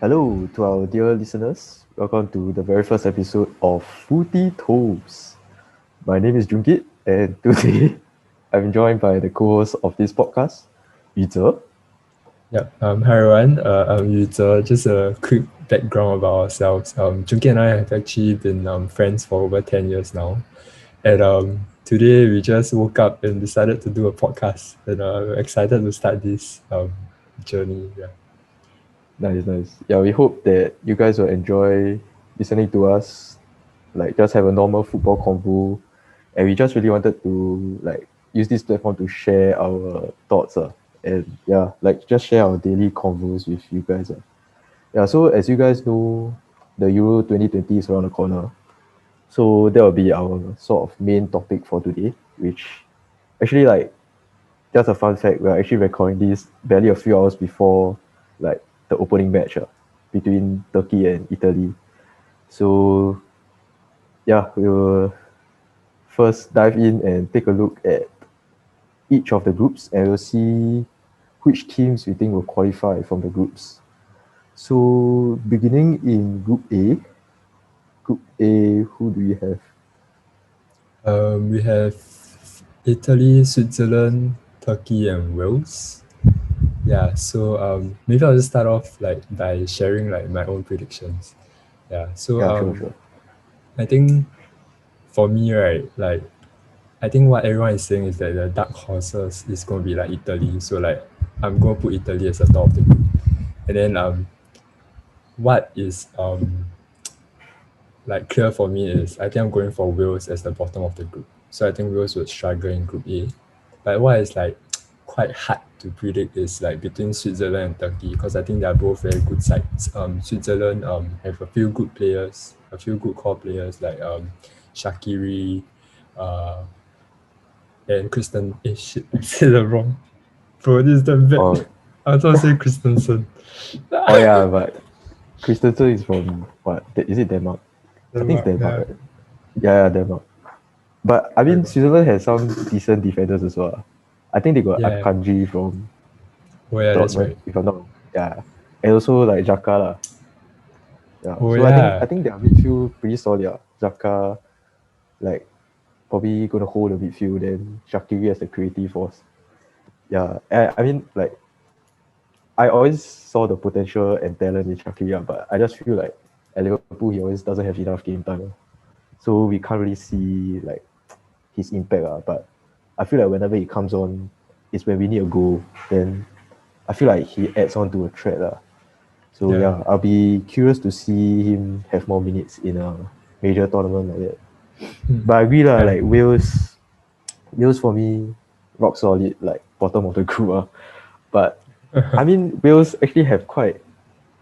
Hello to our dear listeners. Welcome to the very first episode of FOOTY TOES. My name is Junkit, and today I'm joined by the co-host of this podcast, Outtro. Yep. Hi everyone. I'm Outtro. Just a quick background about ourselves. Junki and I have actually been friends for over 10 years now. And today we just woke up and decided to do a podcast. And we're excited to start this journey. Yeah. Nice, nice. Yeah, we hope that you guys will enjoy listening to us, like just have a normal football convo, and we just really wanted to use this platform to share our thoughts, and yeah, like just share our daily convos with you guys. Yeah, so as you guys know, the Euro 2020 is around the corner. So that will be our sort of main topic for today, which actually just a fun fact, we're actually recording this barely a few hours before like the opening match between Turkey and Italy. So yeah, we will first dive in and take a look at each of the groups and we'll see which teams we think will qualify from the groups. So beginning in Group A, who do we have? We have Italy, Switzerland, Turkey, and Wales. Yeah. So maybe I'll just start off by sharing my own predictions. Yeah. So Yeah, sure, sure. I think for me, right, I think what everyone is saying is that the dark horses is going to be like Italy. So I'm going to put Italy as the top of the group. And then what is clear for me is I think I'm going for Wales as the bottom of the group. So I think Wales would struggle in Group A. But what is quite hard to predict is between Switzerland and Turkey, because I think they are both very good sides. Switzerland have a few good players, a few good core players like Shaqiri, uh, and Kristen. Shit, I said it wrong. Bro, this is the bad. Oh, I thought I said Christensen. oh yeah, but Christensen is from what? Is it Denmark? I think it's Denmark, Denmark, yeah. right? Yeah, yeah, Denmark. But I Oh my mean, god. Switzerland has some decent defenders as well. I think they got Yeah. Akanji from Oh yeah, that's Dortmund, right. if I'm not wrong. Yeah, and also like Xhaka lah. Yeah, Oh so I yeah. think their midfield pretty solid. Xhaka like probably gonna hold the midfield, then Shaqiri as the creative force. Yeah, I mean like I always saw the potential and talent in Shaqiri, but I just feel like at Liverpool he always doesn't have enough game time. So we can't really see like his impact. But I feel like whenever he comes on, it's when we need a goal. Then I feel like he adds on to a threat. So Yeah. yeah, I'll be curious to see him have more minutes in a major tournament like that. Hmm. But I agree Yeah. like Wales for me, rock solid, like bottom of the group. But I mean, Wales actually have quite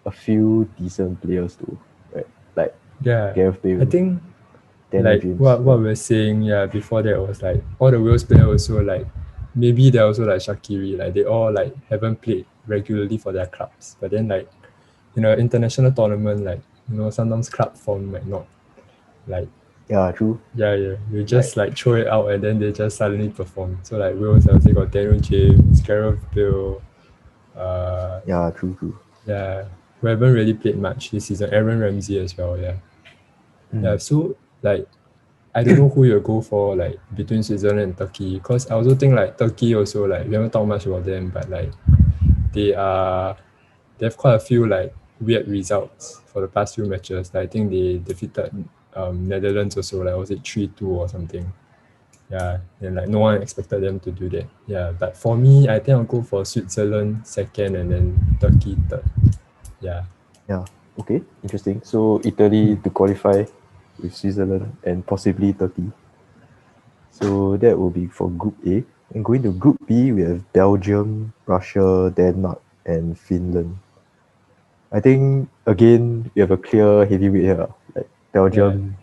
a few decent players too, right? Like Yeah. Gareth I Bale, think Daniel James. what Yeah. we're saying, yeah, before that was all the Wales players also maybe they're also like Shaqiri, they all haven't played regularly for their clubs. But then in an international tournament, sometimes club form might not like Yeah, true. yeah, yeah. You Like just throw it out and then they just suddenly perform. So Wales, I would say got Daniel James, Gareth Bale, uh yeah, true, true. yeah, who haven't really played much this season. Aaron Ramsey as well, yeah. Yeah, Mm. so I don't know who you'll go for between Switzerland and Turkey, because I also think Turkey also we haven't talked much about them, but they are they have quite a few weird results for the past few matches. I think they defeated Netherlands also, was it 3-2 or something? Yeah, and no one expected them to do that. Yeah, but for me, I think I'll go for Switzerland second and then Turkey third. Yeah. Yeah. Okay. Interesting. So Italy Hmm. to qualify with Switzerland and possibly Turkey. So that will be for Group A. And going to Group B, we have Belgium, Russia, Denmark, and Finland. I think again we have a clear heavyweight here. Like Yeah. Belgium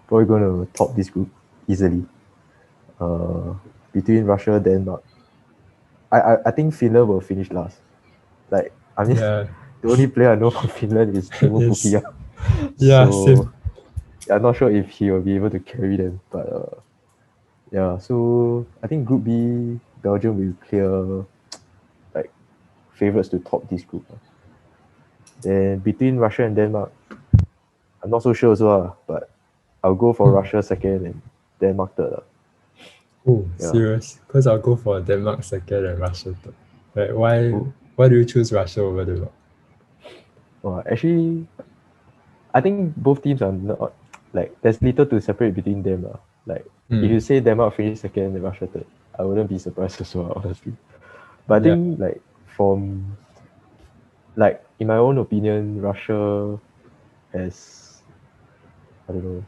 probably going to top this group easily. Uh, Between Russia, Denmark, I think Finland will finish last. Like I mean, Yeah. the only player I know from Finland is Teemu Yes. Pukki. Yeah, So same. I'm not sure if he will be able to carry them. But yeah, so I think Group B, Belgium will clear like favorites to top this group. Then between Russia and Denmark, I'm not so sure as well, but I'll go for Russia second and Denmark third. Oh, Yeah. serious? Because I'll go for Denmark second and Russia third. Like, Ooh. why do you choose Russia over Denmark? Actually, I think both teams are not like there's little to separate between them. Like if you say Denmark finish second and Russia third, I wouldn't be surprised as well, honestly. But I think like from like in my own opinion, Russia has I don't know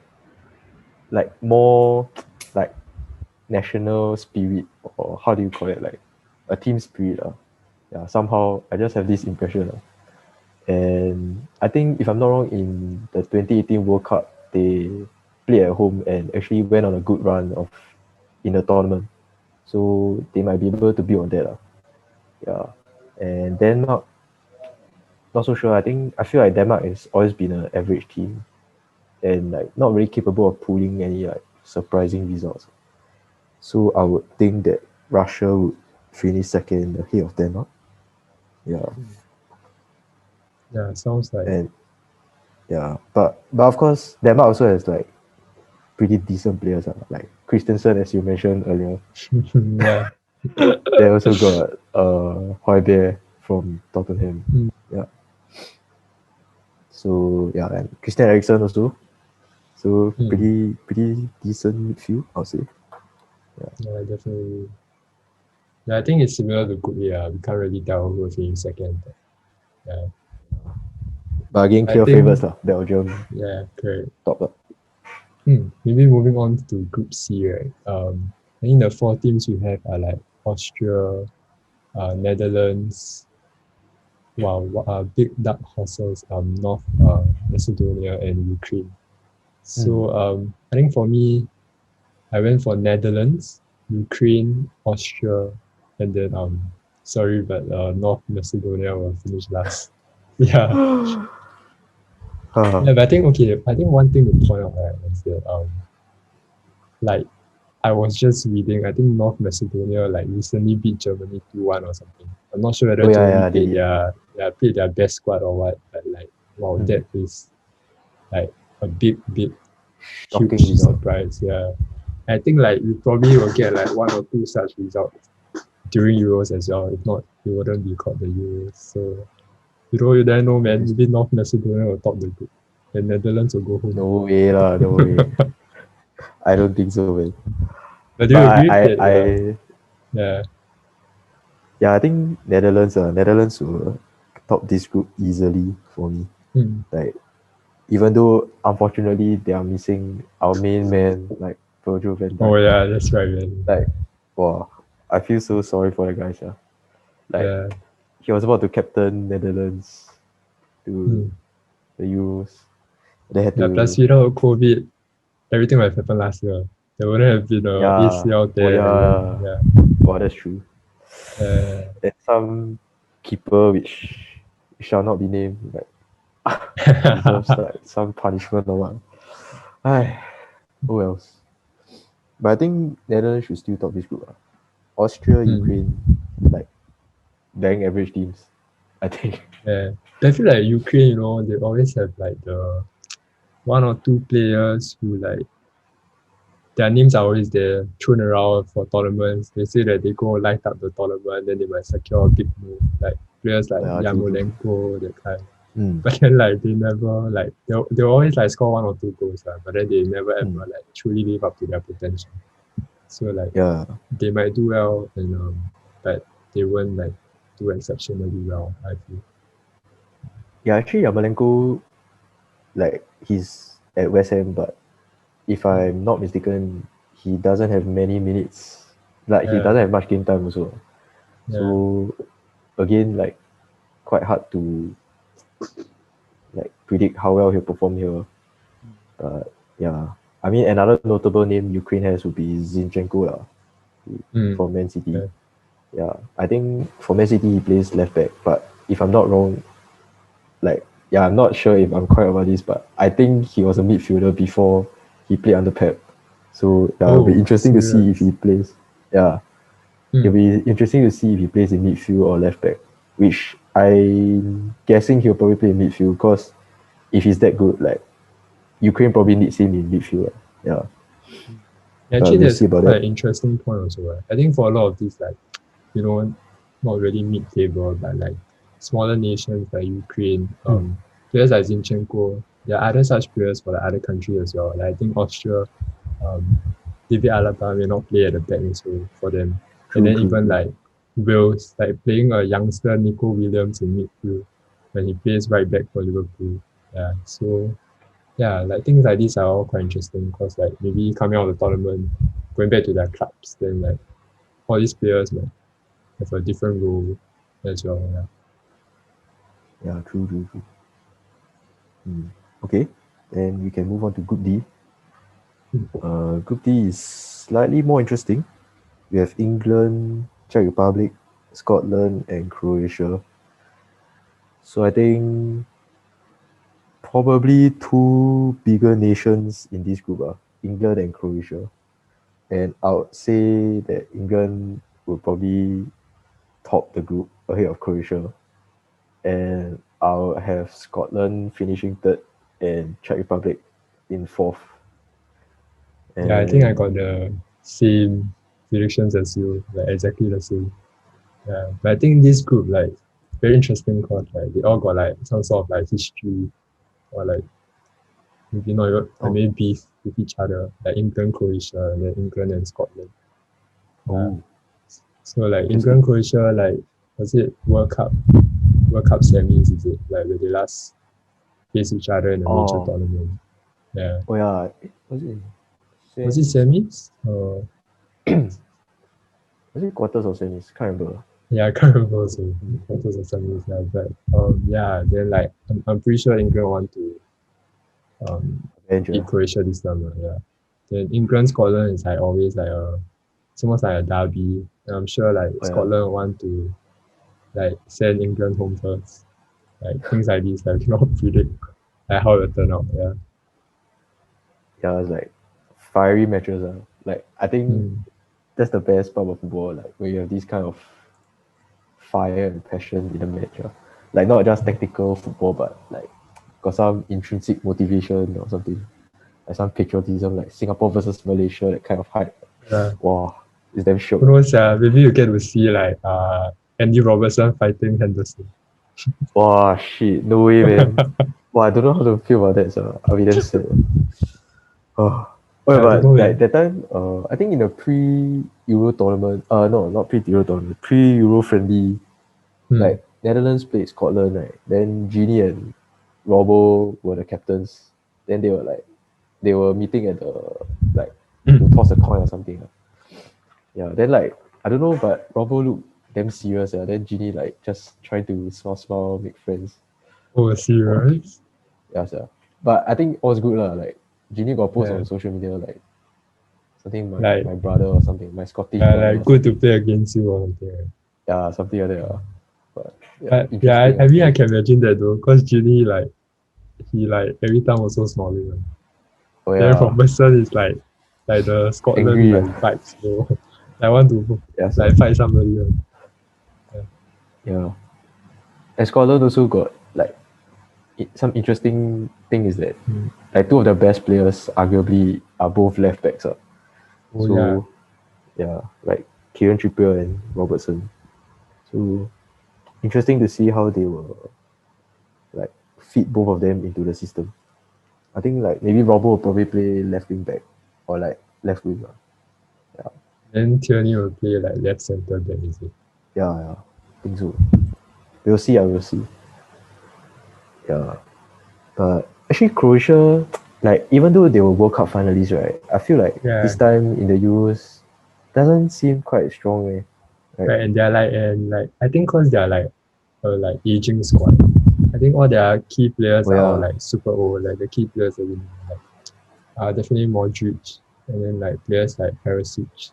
like more like national spirit, or how do you call it, like a team spirit. Yeah, somehow I just have this impression. And I think if I'm not wrong, in the 2018 World Cup, they played at home and actually went on a good run of in the tournament. So they might be able to build on that. Yeah. And Denmark, not so sure. I feel like Denmark has always been an average team and like not really capable of pulling any like surprising results. So I would think that Russia would finish second ahead of Denmark. Yeah. Yeah, sounds like. And yeah, but of course Denmark also has like pretty decent players, like Christensen, as you mentioned earlier. Yeah. They also got Højbjerg from Tottenham. Yeah. So yeah, and Christian Eriksen also. So pretty decent midfield, I'll say. Yeah, definitely. Yeah, I think it's similar to Group A. We can't really tell who will finish second. Yeah. But again, clear favourites Belgium. Yeah, correct. Top. Maybe moving on to Group C, right? I think the 4 teams we have are like Austria, Netherlands, big dark horses, North Macedonia and Ukraine. So I think for me, I went for Netherlands, Ukraine, Austria, and then sorry, but North Macedonia will finish last. Yeah. Yeah, but I think one thing to point out, right, is that like I was just reading, I think North Macedonia like recently beat Germany 2-1 or something. I'm not sure whether Germany played their best squad or what, but like wow, that is like a big huge surprise. Yeah. I think like we probably will get like 1 or 2 such results during Euros as well. If not, it wouldn't be called the Euros. So you don't know, man. Maybe North Macedonia will top the group. And Netherlands will go home. No way lah, no way. I don't think so, man. But do you agree with that? Yeah. Yeah, I think Netherlands will top this group easily for me. Like, even though unfortunately they are missing our main man, like Virgil van Dijk. Oh yeah, that's right, man. Like, wow, I feel so sorry for the guys. Like, he was about to captain Netherlands to the Euros. They had to. Plus without COVID, everything might have happened last year. There wouldn't have been a ACL there. Yeah. Wow, that's true. And some keeper which shall not be named, like deserves like some punishment or what. Who else? But I think Netherlands should still top this group. Austria, Ukraine, like bang average teams, I think. Yeah. I feel like Ukraine, they always have like the 1 or 2 players who like their names are always there thrown around for tournaments. They say that they go light up the tournament, then they might secure a big move. Like players like Yarmolenko, that kind. But then like they never like they'll always like score 1 or 2 goals, but then they never ever like truly live up to their potential. So like they might do well and but they won't like do exceptionally well, I feel. Yeah, actually Yarmolenko, like he's at West Ham, but if I'm not mistaken, he doesn't have many minutes. Like he doesn't have much game time also. So again, like quite hard to like predict how well he'll perform here. But yeah, I mean another notable name Ukraine has would be Zinchenko from Man City. Yeah, I think for Man City he plays left back, but if I'm not wrong, like I'm not sure if I'm correct about this, but I think he was a midfielder before he played under Pep. So it'll be interesting to see if he plays. Yeah. It'll be interesting to see if he plays in midfield or left back, which I'm guessing he'll probably play in midfield because if he's that good, like Ukraine probably needs him in midfield. Yeah, but Actually, we'll that's see about quite an that. interesting point also. Right? I think for a lot of these, like, not really mid-table, but like smaller nations like Ukraine, players like Zinchenko, there are other such players for the other country as well. Like I think Austria, David Alaba may not play at the back also for them. And True, then true, even true. like Wales, like playing a youngster Nico Williams in midfield when he plays right back for Liverpool. Yeah, so yeah, like things like this are all quite interesting because like maybe coming out of the tournament, going back to their clubs, then like all these players might have a different role as well. Yeah. Yeah, true, true, true. Okay, then we can move on to Group D. Group D is slightly more interesting. We have England, Czech Republic, Scotland, and Croatia. So I think probably two bigger nations in this group are England and Croatia. And I would say that England will probably top the group ahead of Croatia. And I'll have Scotland finishing third and Czech Republic in fourth. Yeah, I think I And got the same predictions as you, like exactly the same. Yeah. But I think this group like very interesting because like they all got like some sort of like history or like maybe not even like oh, maybe beef with each other, like England, Croatia, and then England and Scotland. Yeah. oh, So like England, interesting. Croatia, like was it World Cup semis, is it? Like where they last face each other in a major Oh, tournament. Yeah. oh yeah. Was it Was it semis? semis? Was it quarters or semis? Can't remember. Yeah, I can't remember also quarters or semis, yeah. But yeah, then like I'm pretty sure England want to beat Avenger. Croatia this time, yeah. Then England, Scotland is like always like it's almost like a derby. And I'm sure like Oh yeah. Scotland want to like send England home first. Like things like this, like cannot predict like how it will turn out. Yeah. Yeah, it's like fiery matches. Like I think Mm. that's the best part of football. Like when you have this kind of fire and passion in the match. Like not just tactical football, but like got some intrinsic motivation or something. Like some patriotism, like Singapore versus Malaysia, that kind of hype. Yeah. Wow, it's damn Who shook. knows, maybe you get to see like Andy Robertson fighting Henderson. Wow, shit, no way, man. Wow, I don't know how to feel about that. So I'll be damn sad. Oh. Oh, I don't but know. like that time, I think in the pre-Euro tournament, no, not pre-Euro tournament, pre-Euro friendly, Hmm. like Netherlands played Scotland, right? Then Genie and Robbo were the captains. Then they were meeting at the like to toss a coin or something. Yeah. Then like I don't know, but Robbo looked damn serious. Yeah. Then Genie like just trying to smile, make friends. Oh, Wow. serious? Yeah, yeah. But I think all was good lah. Like Genie got post Yeah. on social media like something Like, my brother or something, my Scottish brother like or good to something. play against you or something. Right? Yeah, something like that. But yeah, Yeah, interesting. I mean I can imagine that though, because Ginny like he like every time also smiling. Right? Oh Then yeah, Robertson is like the Scotland angry. like vibes. So I want to Yeah, sir. like fight somebody. Right? Yeah. Yeah. And Scotland also got like some interesting thing is that Mm. like two of the best players arguably are both left backs. Oh yeah. So yeah, like Kieran Trippier and Robertson. So interesting to see how they will like fit both of them into the system. I think like maybe Robbo will probably play left wing back or like left wing. Yeah, Then Tierney will play like left center back, is it? yeah. I think so. We'll see. I will see. Yeah. But actually, Croatia, like even though they were World Cup finalists, right? I feel like Yeah. this time in the Euros doesn't seem quite strong, right? Right, and they're like I think cause they're like aging squad. I think all their key players Oh are all yeah. like super old. Like the key players are really like definitely Modric, and then like players like Perisic.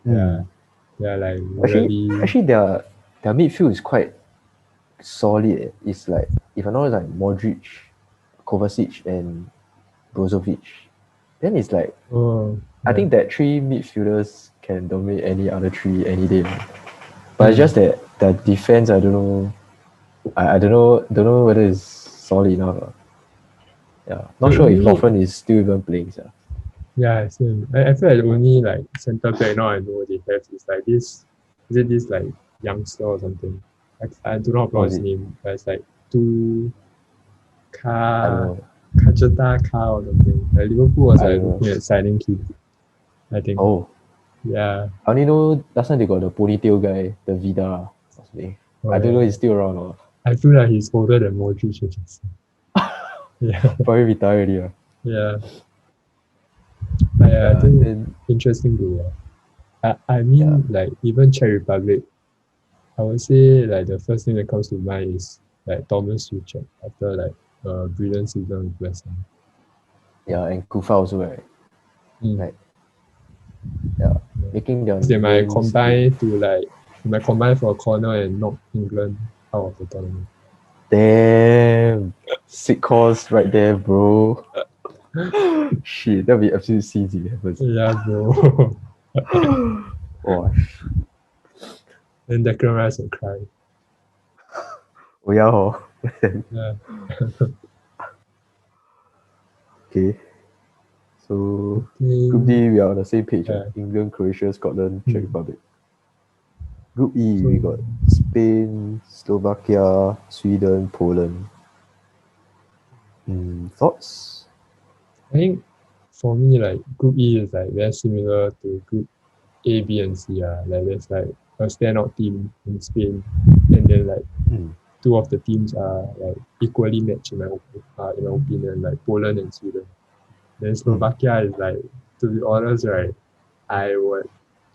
Hmm. Yeah, they're like Actually, really. actually, their midfield is quite solid. It's like if I know, it's like Modric, Kovacic, and Brozovic. Then it's like Oh I yeah. think that three midfielders can dominate any other three any day. But it's Hmm. just that the defense, I don't know. I don't know whether it's solid enough. Yeah, not The sure if only Hoffman is still even playing. yeah, same. I feel like the only like center back now I know they have is like this. Is it this like youngster or something? I do not know What is his it? name, but it's like two I don't Ka know. Kajata Ka or something. Like Liverpool was I like don't know. looking at signing him. I think. Oh, Yeah. I only know last time they got the ponytail guy, the Vida or something. Oh, I don't know yeah. he's still around or I feel like he's older than Modric. I guess. Yeah. probably retired already. Yeah. But yeah, I Yeah, think then interesting to I yeah, mean like even Czech Republic, I would say like the first thing that comes to mind is like Thomas Tuchel after like a brilliant season with West Ham. yeah, and Kufa also right. Mm. Like yeah, Yeah. making their They might names big. combine to like they might combine for a corner and knock England out of the tournament. Damn, sick calls right there, bro. Shit, that'd be absolute scenes if it happens. Yeah, bro. Oh, Then Declan Rice will cry. oh yeah, oh. Yeah. Okay, so Group Okay. D we are on the same page. Yeah. England, Croatia, Scotland, Czech Hmm. Republic. Group E So we got Spain, Slovakia, Sweden, Poland. Thoughts? I think for me like Group E is like very similar to Group A, B, and C. Like there's like a standout team in Spain, and then like Mm. two of the teams are like equally matched in my opinion, like Poland and Sweden. Then Slovakia is like, to be honest, right, I would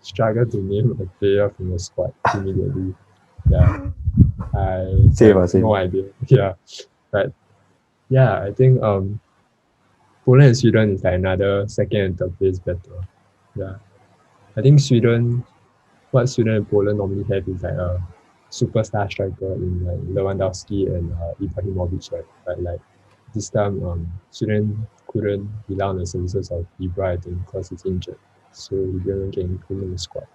struggle to name a player from the squad immediately. Yeah, I have Same. no idea. Yeah, but yeah, I think Poland and Sweden is like another second and third place better. Yeah, I think what Sweden and Poland normally have is like a superstar striker in like Lewandowski and Ibrahimovic, right? But like this time, Sweden couldn't rely on the services of Ibra, I think, because he's injured, so he didn't get included in the squad.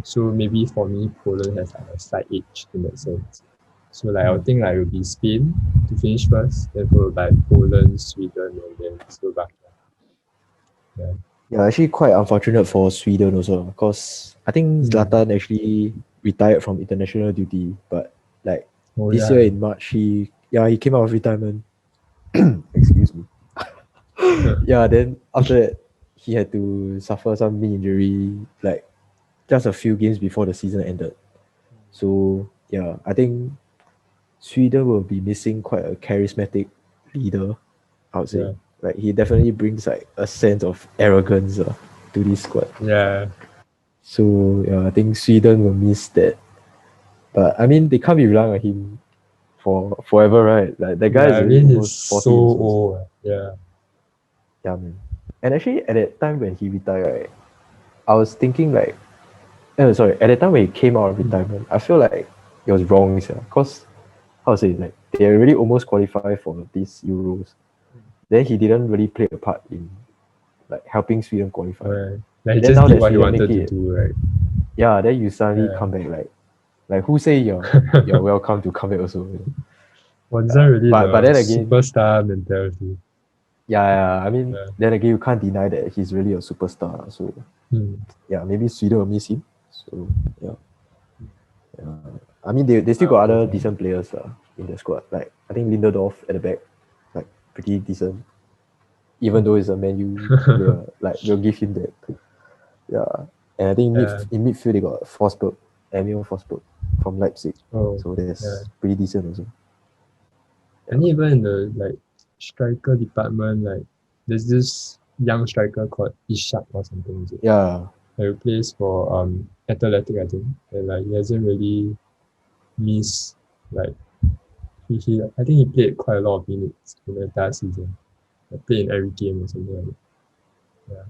So maybe for me, Poland has like a slight edge in that sense. So like I would think like it would be Spain to finish first, then followed by Poland, Sweden, and then Slovakia. Yeah. Yeah, actually quite unfortunate for Sweden also because I think Mm. Zlatan actually retired from international duty, but like Oh this year yeah. in March he came out of retirement. Excuse me. Yeah, then after that he had to suffer some knee injury like just a few games before the season ended. So yeah, I think Sweden will be missing quite a charismatic leader, I would say. Yeah. Like he definitely brings like a sense of arrogance to this squad. Yeah. So yeah, I think Sweden will miss that. But I mean, they can't be relying on him for forever, right? Like that guy Yeah. is I already mean he's almost so 40 years old. So, old. Yeah. yeah, man. And actually, at that time when he retired, right, I was thinking like, sorry, at that time when he came out of retirement, I feel like it was wrong, because how to say, like they already almost qualified for these Euros. Then he didn't really play a part in like helping Sweden qualify. Right. Like he And then just now did that what he Sweden make wanted to it, do, right? yeah, then you suddenly Yeah. come back like who say you're welcome to come back also. Well, this not really But the then again, superstar mentality. yeah, I mean, Yeah. then again, you can't deny that he's really a superstar. So Hmm. yeah, maybe Sweden will miss him. So yeah, yeah. I mean, they still got Oh, other yeah. decent players in the squad. Like I think Lindelof at the back, like pretty decent. Even though he's a Man U player, like we'll give him that. Yeah, and I think Yeah. in midfield they got Forsberg, Emil Forsberg from Leipzig. Oh, So yeah. that's pretty decent also. And even in the like striker department, like there's this young striker called Ishak or something, is it? Yeah, Who plays for Athletic, I think. And like he hasn't really missed like he I think he played quite a lot of minutes in the entire season. Like played in every game or something like that. Yeah.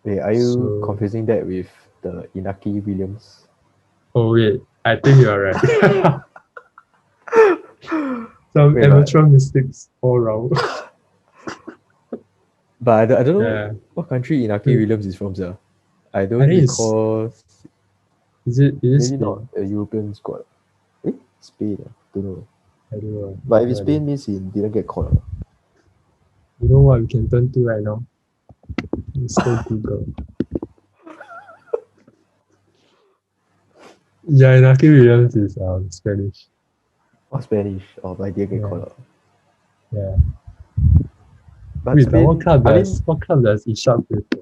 wait, are you So confusing that with the Inaki Williams? oh wait, I think you are right. Some Wait, amateur mistakes all around. but I don't know Yeah. what country Inaki Williams is from, sir. I I don't think recall. is it Maybe not Spain? a European squad. Spain. Don't know. I don't know. But if it's No idea. Spain means he didn't get caught. Ah. You know what we can turn to right now? Mr. Google. Yeah, Inaki Williams is Spanish. Or Spanish. Oh, but he didn't get Yeah. caught. Ah. Yeah. But Wait, but Spain, what club does Ishak play for?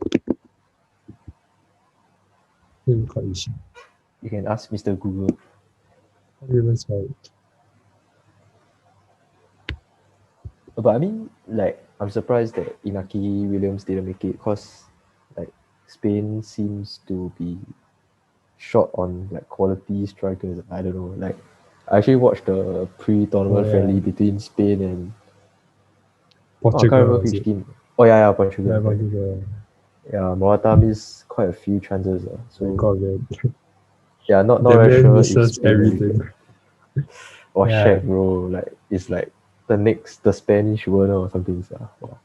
Name called Ishak. you can ask Mr. Google. How do you even spell it? But I mean, like, I'm surprised that Inaki Williams didn't make it because, like, Spain seems to be short on like quality strikers. I don't know. Like, I actually watched the pre-tournament Oh, yeah. friendly between Spain and I can't Portugal, remember is which it? team. Oh yeah, Portugal. Yeah, Right. Portugal. Yeah, Morata missed quite a few chances. My So God, man. yeah, not The very man sure if misses Spain will be everything. good. Or Yeah. Shaq, bro. Like it's like the Spanish Werner or something. Wow.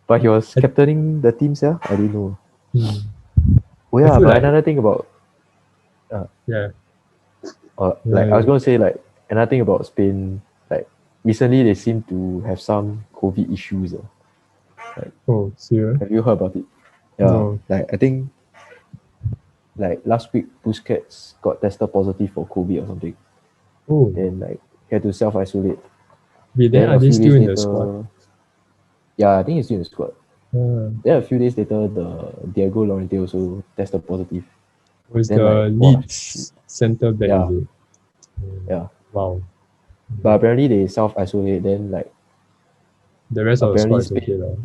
But he was captaining the team, yeah. I didn't know. Hmm. Oh I yeah, feel but like, another thing about yeah. like I was Yeah. gonna say like another thing about Spain, like recently they seem to have some COVID issues. Oh, serious? Have you heard about it? Yeah. No. Like I think like last week Busquets got tested positive for COVID or something. Oh, Then like he had to self isolate. wait, then Then are a they few still days in the squad? later, yeah, I think he's still in the squad. Then a few days later, the Diego Llorente also tested positive. Was Then like, the wow, shit. Leeds centre back, Yeah, is it? Oh, yeah. wow. But apparently they self isolate. Then like The rest of the apparently squad is okay, Spain, though.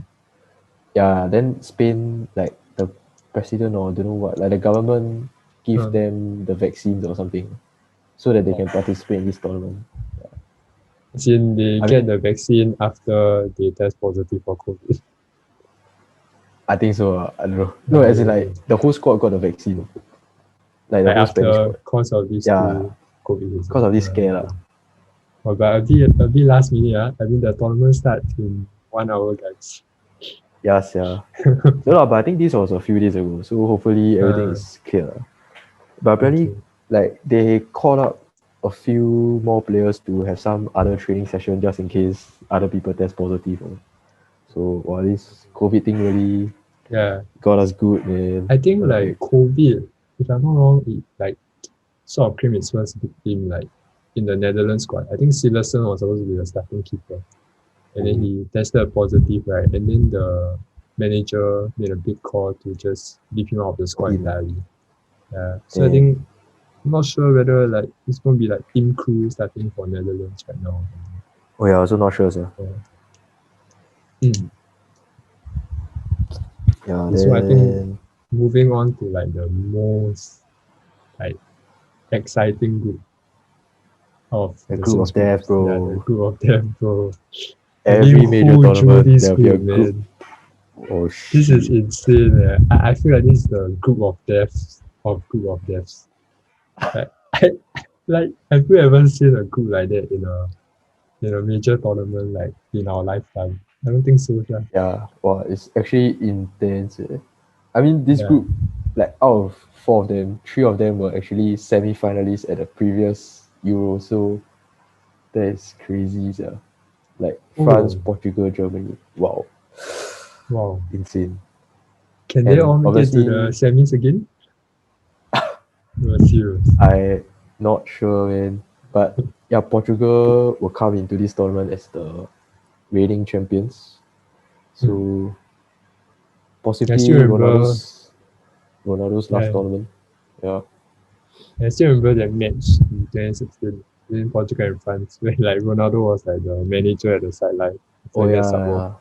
yeah. Then Spain like the president or don't know what, like the government give them the vaccines or something, so that they can participate in this tournament. As in, they I get mean, the vaccine after they test positive for COVID. I think so. I don't know. No, as in like the whole squad got the vaccine, like the Like whole Spanish after, squad. cause of these Yeah, two COVID cases. because of this scare lah. Oh, but a bit last minute, I mean, the tournament starts in 1 hour, guys. Yes, yeah. No, lah, but I think this was a few days ago, so hopefully everything is clear. But apparently, Okay. like they called up a few more players to have some other training session just in case other people test positive. So, wow, this COVID thing really Yeah. got us good, man. I think What the like heck? COVID, if I'm not wrong, it like sort of claimed its first victim like in the Netherlands squad. I think Silerson was supposed to be the starting keeper. And then he tested positive, right? And then the manager made a big call to just leave him out of the squad entirely. Yeah. So I think I'm not sure whether like it's gonna be like team crew starting for Netherlands right now. Oh yeah, also not sure, sir. Yeah, So I think moving on to like the most like exciting group of the the group six of death, groups. bro. Yeah, the group of death, bro. Every major who drew tournament, this there'll be a group, group. man? Oh This is shit. insane. I feel like this is the group of deaths of group of deaths. Like have you ever seen a group like that in a major tournament like in our lifetime? I don't think so, yeah. Yeah, wow, it's actually intense. I mean, this Yeah. group, like out of four of them, three of them were actually semi-finalists at the previous Euro. So that is crazy, yeah. Like France, Oh, Portugal, Germany. Wow, wow. insane. Can they And all make it to the obviously, semis again? No, serious. I not sure, man. But yeah, Portugal will come into this tournament as the reigning champions. So I still possibly remember Ronaldo's last yeah, tournament. Yeah. I still remember that match in 2016 between Portugal and France when like Ronaldo was like the manager at the sideline. It's Oh against yeah, Samoa.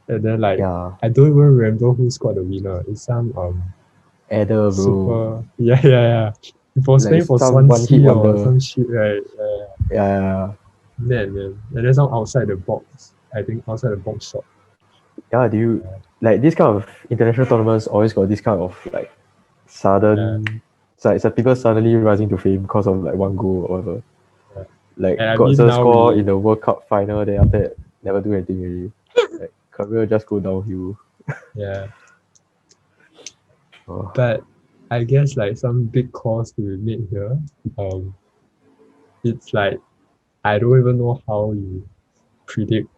yeah. And then like Yeah. I don't even remember who scored the winner. It's some Adder, bro. super yeah. He was Like playing for some one hit Swansea or wonder. some shit, right? Yeah. Man. And then some outside the box. I think outside the box shot. Yeah, do you like this kind of international tournaments always got this kind of like sudden it's like people suddenly rising to fame because of like one goal or whatever. Yeah. Like And I mean Götze now score in we the World Cup final, then after that never do anything really. Like career just go downhill. yeah. Oh. But I guess like some big calls to be made here. it's like I don't even know how you predict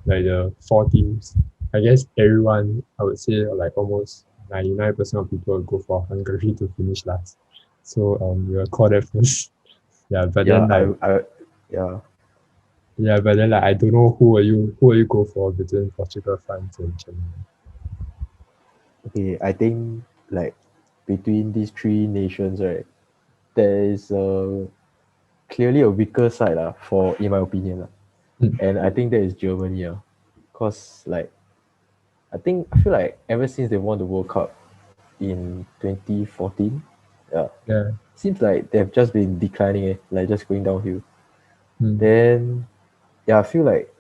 like the 4 teams. I guess everyone, I would say like almost 99% of people go for Hungary to finish last. So we'll call that first. Yeah, but Yeah, then like yeah. I don't know who will you go for between Portugal, France, and Germany. Okay, I think like between these three nations, right, there is clearly a weaker side for in my opinion and I think that is Germany cause like I feel like ever since they won the World Cup in 2014, yeah, Yeah. seems like they've just been declining, like just going downhill. Mm. Then yeah, I feel like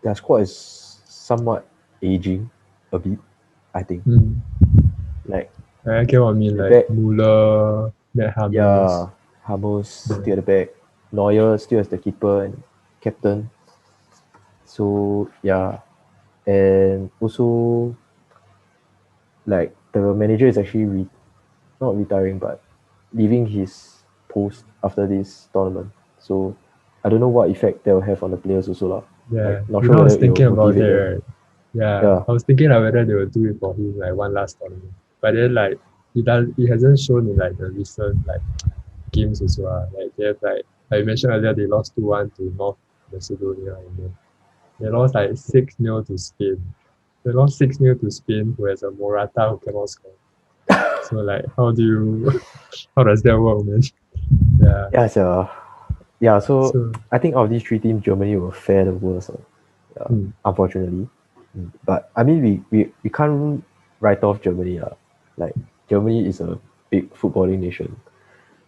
their squad is somewhat aging a bit. I think Mm. like I get what I mean, the like back, Muller, Matt Hummels. yeah, Ramos Yeah. still at the back, Neuer still as the keeper and captain. So yeah, and also like the manager is actually not retiring but leaving his post after this tournament. So I don't know what effect that will have on the players also lah. Yeah. Like not You sure know, I whether was it will thinking about motivate that, them. right? Yeah. Yeah, I was thinking like whether they will do it for him like one last tournament. But then like he hasn't shown in like the recent like games as well. Like they have like I mentioned earlier they lost 2-1 to North Macedonia and then they lost like 6-0 to Spain. They lost 6-0 to Spain who has a Morata who cannot score. So like how does that work, man? Yeah. yeah, so yeah. So So I think out of these three teams, Germany will fare the worst. Yeah, mm, unfortunately. But I mean, we can't write off Germany. Like Germany is a big footballing nation,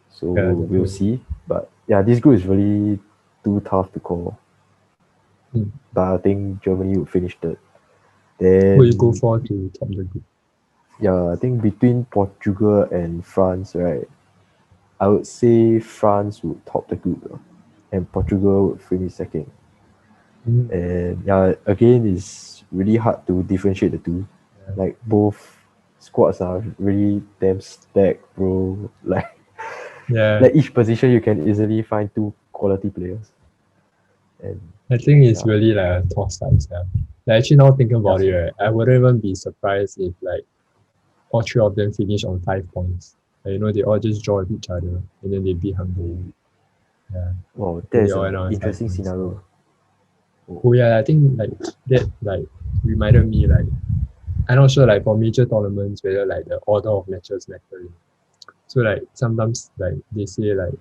so yeah, we'll definitely. see. But yeah, this group is really too tough to call. Mm. But I think Germany will finish third. Who you go Then for to top the group? yeah, I think between Portugal and France, right? I would say France would top the group, and Portugal would finish second. Mm. And yeah, again, it's really hard to differentiate the two. Yeah. Like both squads are really damn stacked, bro. Yeah. Like each position you can easily find two quality players. And I think it's yeah, really like a toss up. Yeah. Like actually now thinking yeah, about it, so right, I wouldn't even be surprised if like all three of them finish on 5 points. Like, they all just draw with each other and then they beat Hungary. Yeah. wow, Then they that's all an end up with five interesting points. Yeah. scenario. Oh, Oh yeah, I think like that like reminded me like I'm not sure like for major tournaments whether like the order of matches matter. So like sometimes like they say like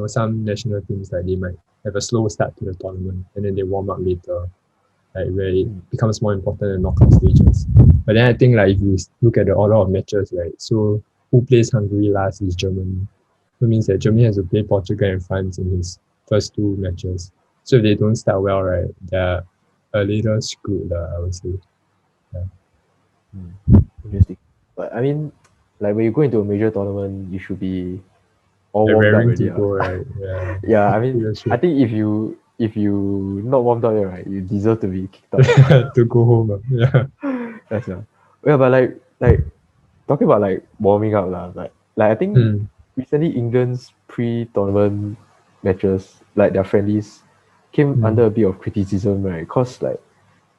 some national teams like they might have a slow start to the tournament and then they warm up later, like where it mm, becomes more important in knockout stages. But then I think like if you look at the order of matches, right? So who plays Hungary last is Germany. It means that Germany has to play Portugal and France in his first two matches. So if they don't start well, right, they're a little screwed, I would say. Yeah. interesting. But I mean, like when you go into a major tournament, you should be all They're warmed up raring already. to go, right? Yeah. Yeah, I mean, That's I true. think if you not warmed up yet, right, you deserve to be kicked out. To go home. Yeah. That's yeah, but like talking about like warming up like I think Mm, recently England's pre-tournament matches, like their friendlies, came mm, under a bit of criticism, right? Cause like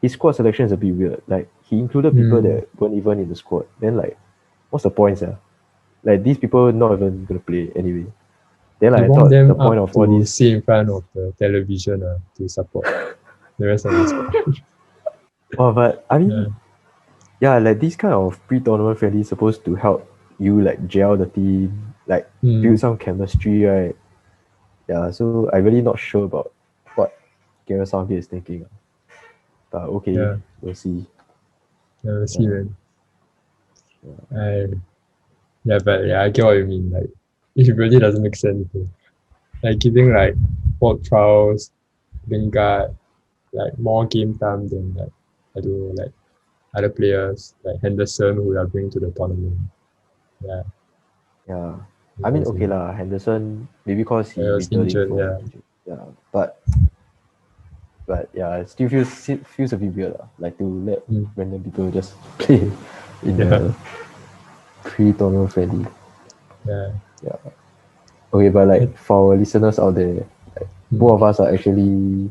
his squad selection is a bit weird. Like he included people mm. that weren't even in the squad. Then like, what's the point, Like these people not even gonna play anyway. Then He like, I warmed thought the them point up of all to these, sit in front of the television to support the rest of the squad. oh, but I Yeah. mean, yeah, like this kind of pre-tournament friendly is supposed to help you like gel the team, like build Mm, some chemistry, right? Yeah, so I really not sure about what Gareth Southgate is thinking. But okay, yeah. we'll see. Yeah, we'll see, Yeah, man. I Yeah, but yeah, I get what you mean. Like, it really doesn't make sense. Like giving like Port Trials, Lingard, like more game time than like I don't know, like other players like Henderson who are bringing to the tournament. Yeah, yeah. it I mean, okay doesn't. lah. Henderson maybe cause I he was returning injured. from Yeah, injury. Yeah, but yeah, it still feels a bit weird lah. Like to let mm, random people just play in yeah, the pre-tournament friendly. yeah. Yeah. Okay, but like for our listeners out there, like, both of us are actually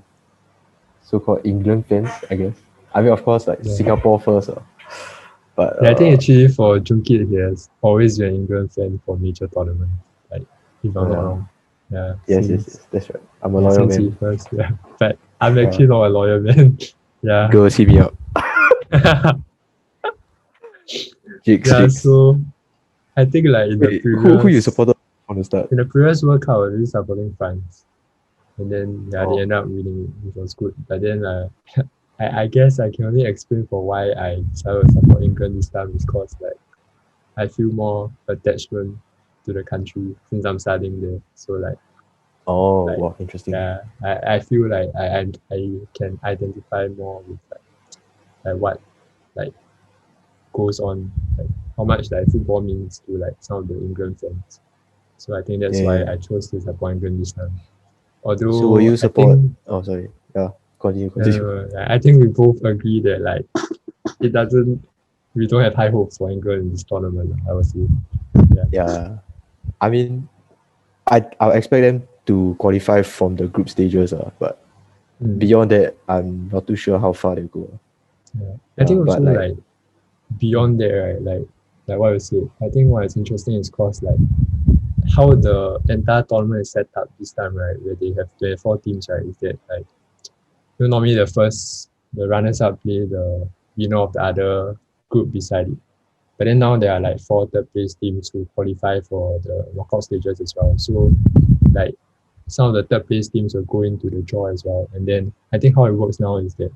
so-called England fans, I guess. I mean, of course, like Yeah. Singapore first, but Yeah, I think actually for Junkit, he has always been an England fan for major tournaments. Like, if I'm not wrong. Yeah. yes, that's right. I'm a Yeah, loyal since he man. first, yeah. But I'm Yeah. actually not a loyal man. Yeah. Girls, hit me up. Jigs, Yeah, jigs. so I think like in the Wait, who you previous supported from the start? World Cup, I was really supporting France. And then yeah, they Oh, ended up winning, which was good. But then I guess I can only explain for why I decided to support England this time is because like I feel more attachment to the country since I'm studying there. So like wow, interesting. yeah, I feel like I can identify more with like what like goes on, like how much like football means to like some of the England fans. So I think that's why Yeah. I chose to support England this time. So will Although you I support? think Oh, sorry. Yeah, continue. I think we both agree that like it doesn't we don't have high hopes for England in this tournament, I would say. Yeah, I mean, I'll expect them to qualify from the group stages, but Mm, beyond that, I'm not too sure how far they go. yeah. I think also But like, like beyond that, right, like what I said, I think what is interesting is cause like how the entire tournament is set up this time, right, where they have 24 teams, right, is that like normally the runners up play the winner of the other group beside it. But then now there are like four third place teams who qualify for the knockout stages as well. So like some of the third place teams will go into the draw as well. And then I think how it works now is that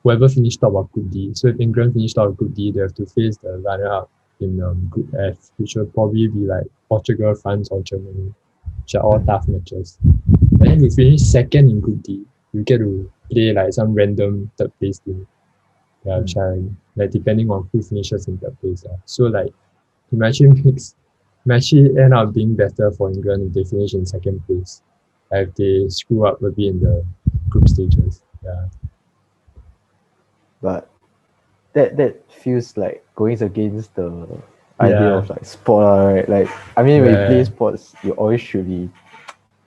whoever finished top of Group D, so if England finished top of Group D, they have to face the runner up in Group F, which will probably be like Portugal, France, or Germany, which are all tough matches. But then if you finish second in Group D, you get to play like some random third place team. Yeah, which are like depending on who finishes in third place. So like it might actually end up being better for England if they finish in second place. Like if they screw up a bit in the group stages. Yeah. but that feels like going against the idea Yeah. of like sport, right? Like, I mean, when you play Yeah. sports, you always should be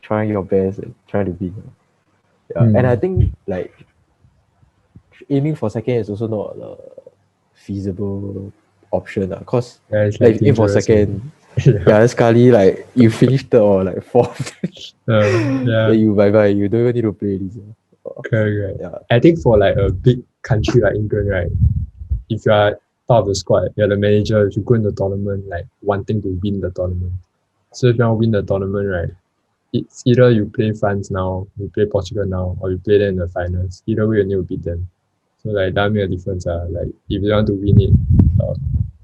trying your best and trying to win. Yeah, and I Mm. think like aiming for second is also not a feasible option, cause Yeah, it's like like if you aim for dangerous. second, Yeah. sekali like you finish third or like fourth, Yeah. then you bye bye. You don't even need to play this. Correct. Yeah. I think for like a big country like England, right? If you are part of the squad, you're the manager, if you go in the tournament like wanting to win the tournament. So if you want to win the tournament, right? It's either you play France now, you play Portugal now, or you play them in the finals. Either way, you need to beat them. So like that makes a difference. Like if they want to win it,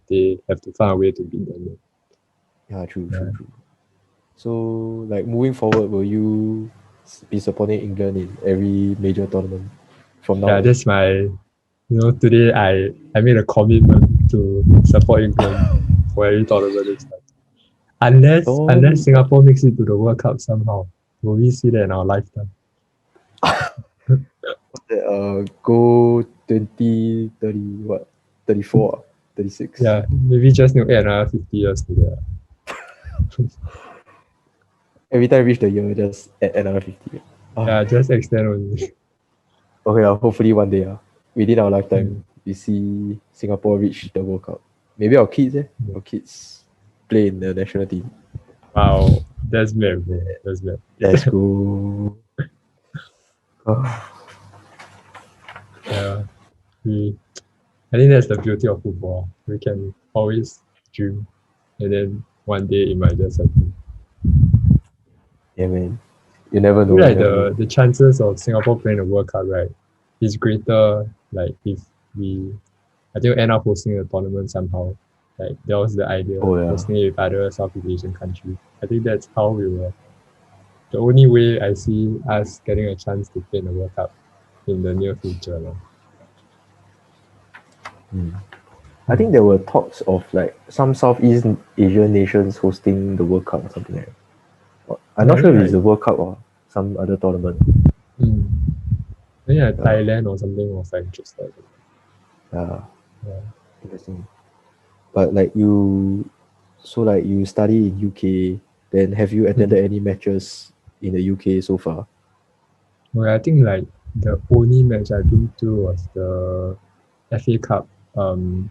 they have to find a way to beat them. Yeah, true, Yeah, true, true. So like moving forward, will you be supporting England in every major tournament from now yeah, on? that's my. Today I made a commitment to support England for every tournament next time. Unless Don't Singapore makes it to the World Cup somehow, will we see that in our lifetime? go 2030 what 34 36. Yeah, maybe just need to add another 50 years to that. Every time reach the year, just add another 50. Yeah, just extend only. Okay, hopefully one day, within our lifetime, Mm. we see Singapore reach the World Cup. Maybe our kids play in the national team. Wow, that's bad, bro. That's bad. Let's go. Yeah, I think that's the beauty of football. We can always dream, and then one day it might just happen. Yeah, man. You never I feel know. You like never know. the chances of Singapore playing the World Cup, right, is greater. Like if I think we end up hosting the tournament somehow. Like that was the idea, Oh yeah. hosting it with other Southeast Asian countries. I think that's how we will. The only way I see us getting a chance to play in the World Cup in the near future. I think there were talks of like some Southeast Asian nations hosting the World Cup or something like that. I'm Yeah, not I sure think if it's like the World Cup or some other tournament. Yeah, Thailand or something was like interested. yeah, Yeah. interesting. But like you, so like you study in UK, Then have you attended any matches in the UK so far? Well, I think like the only match I've been to was the FA Cup. I'm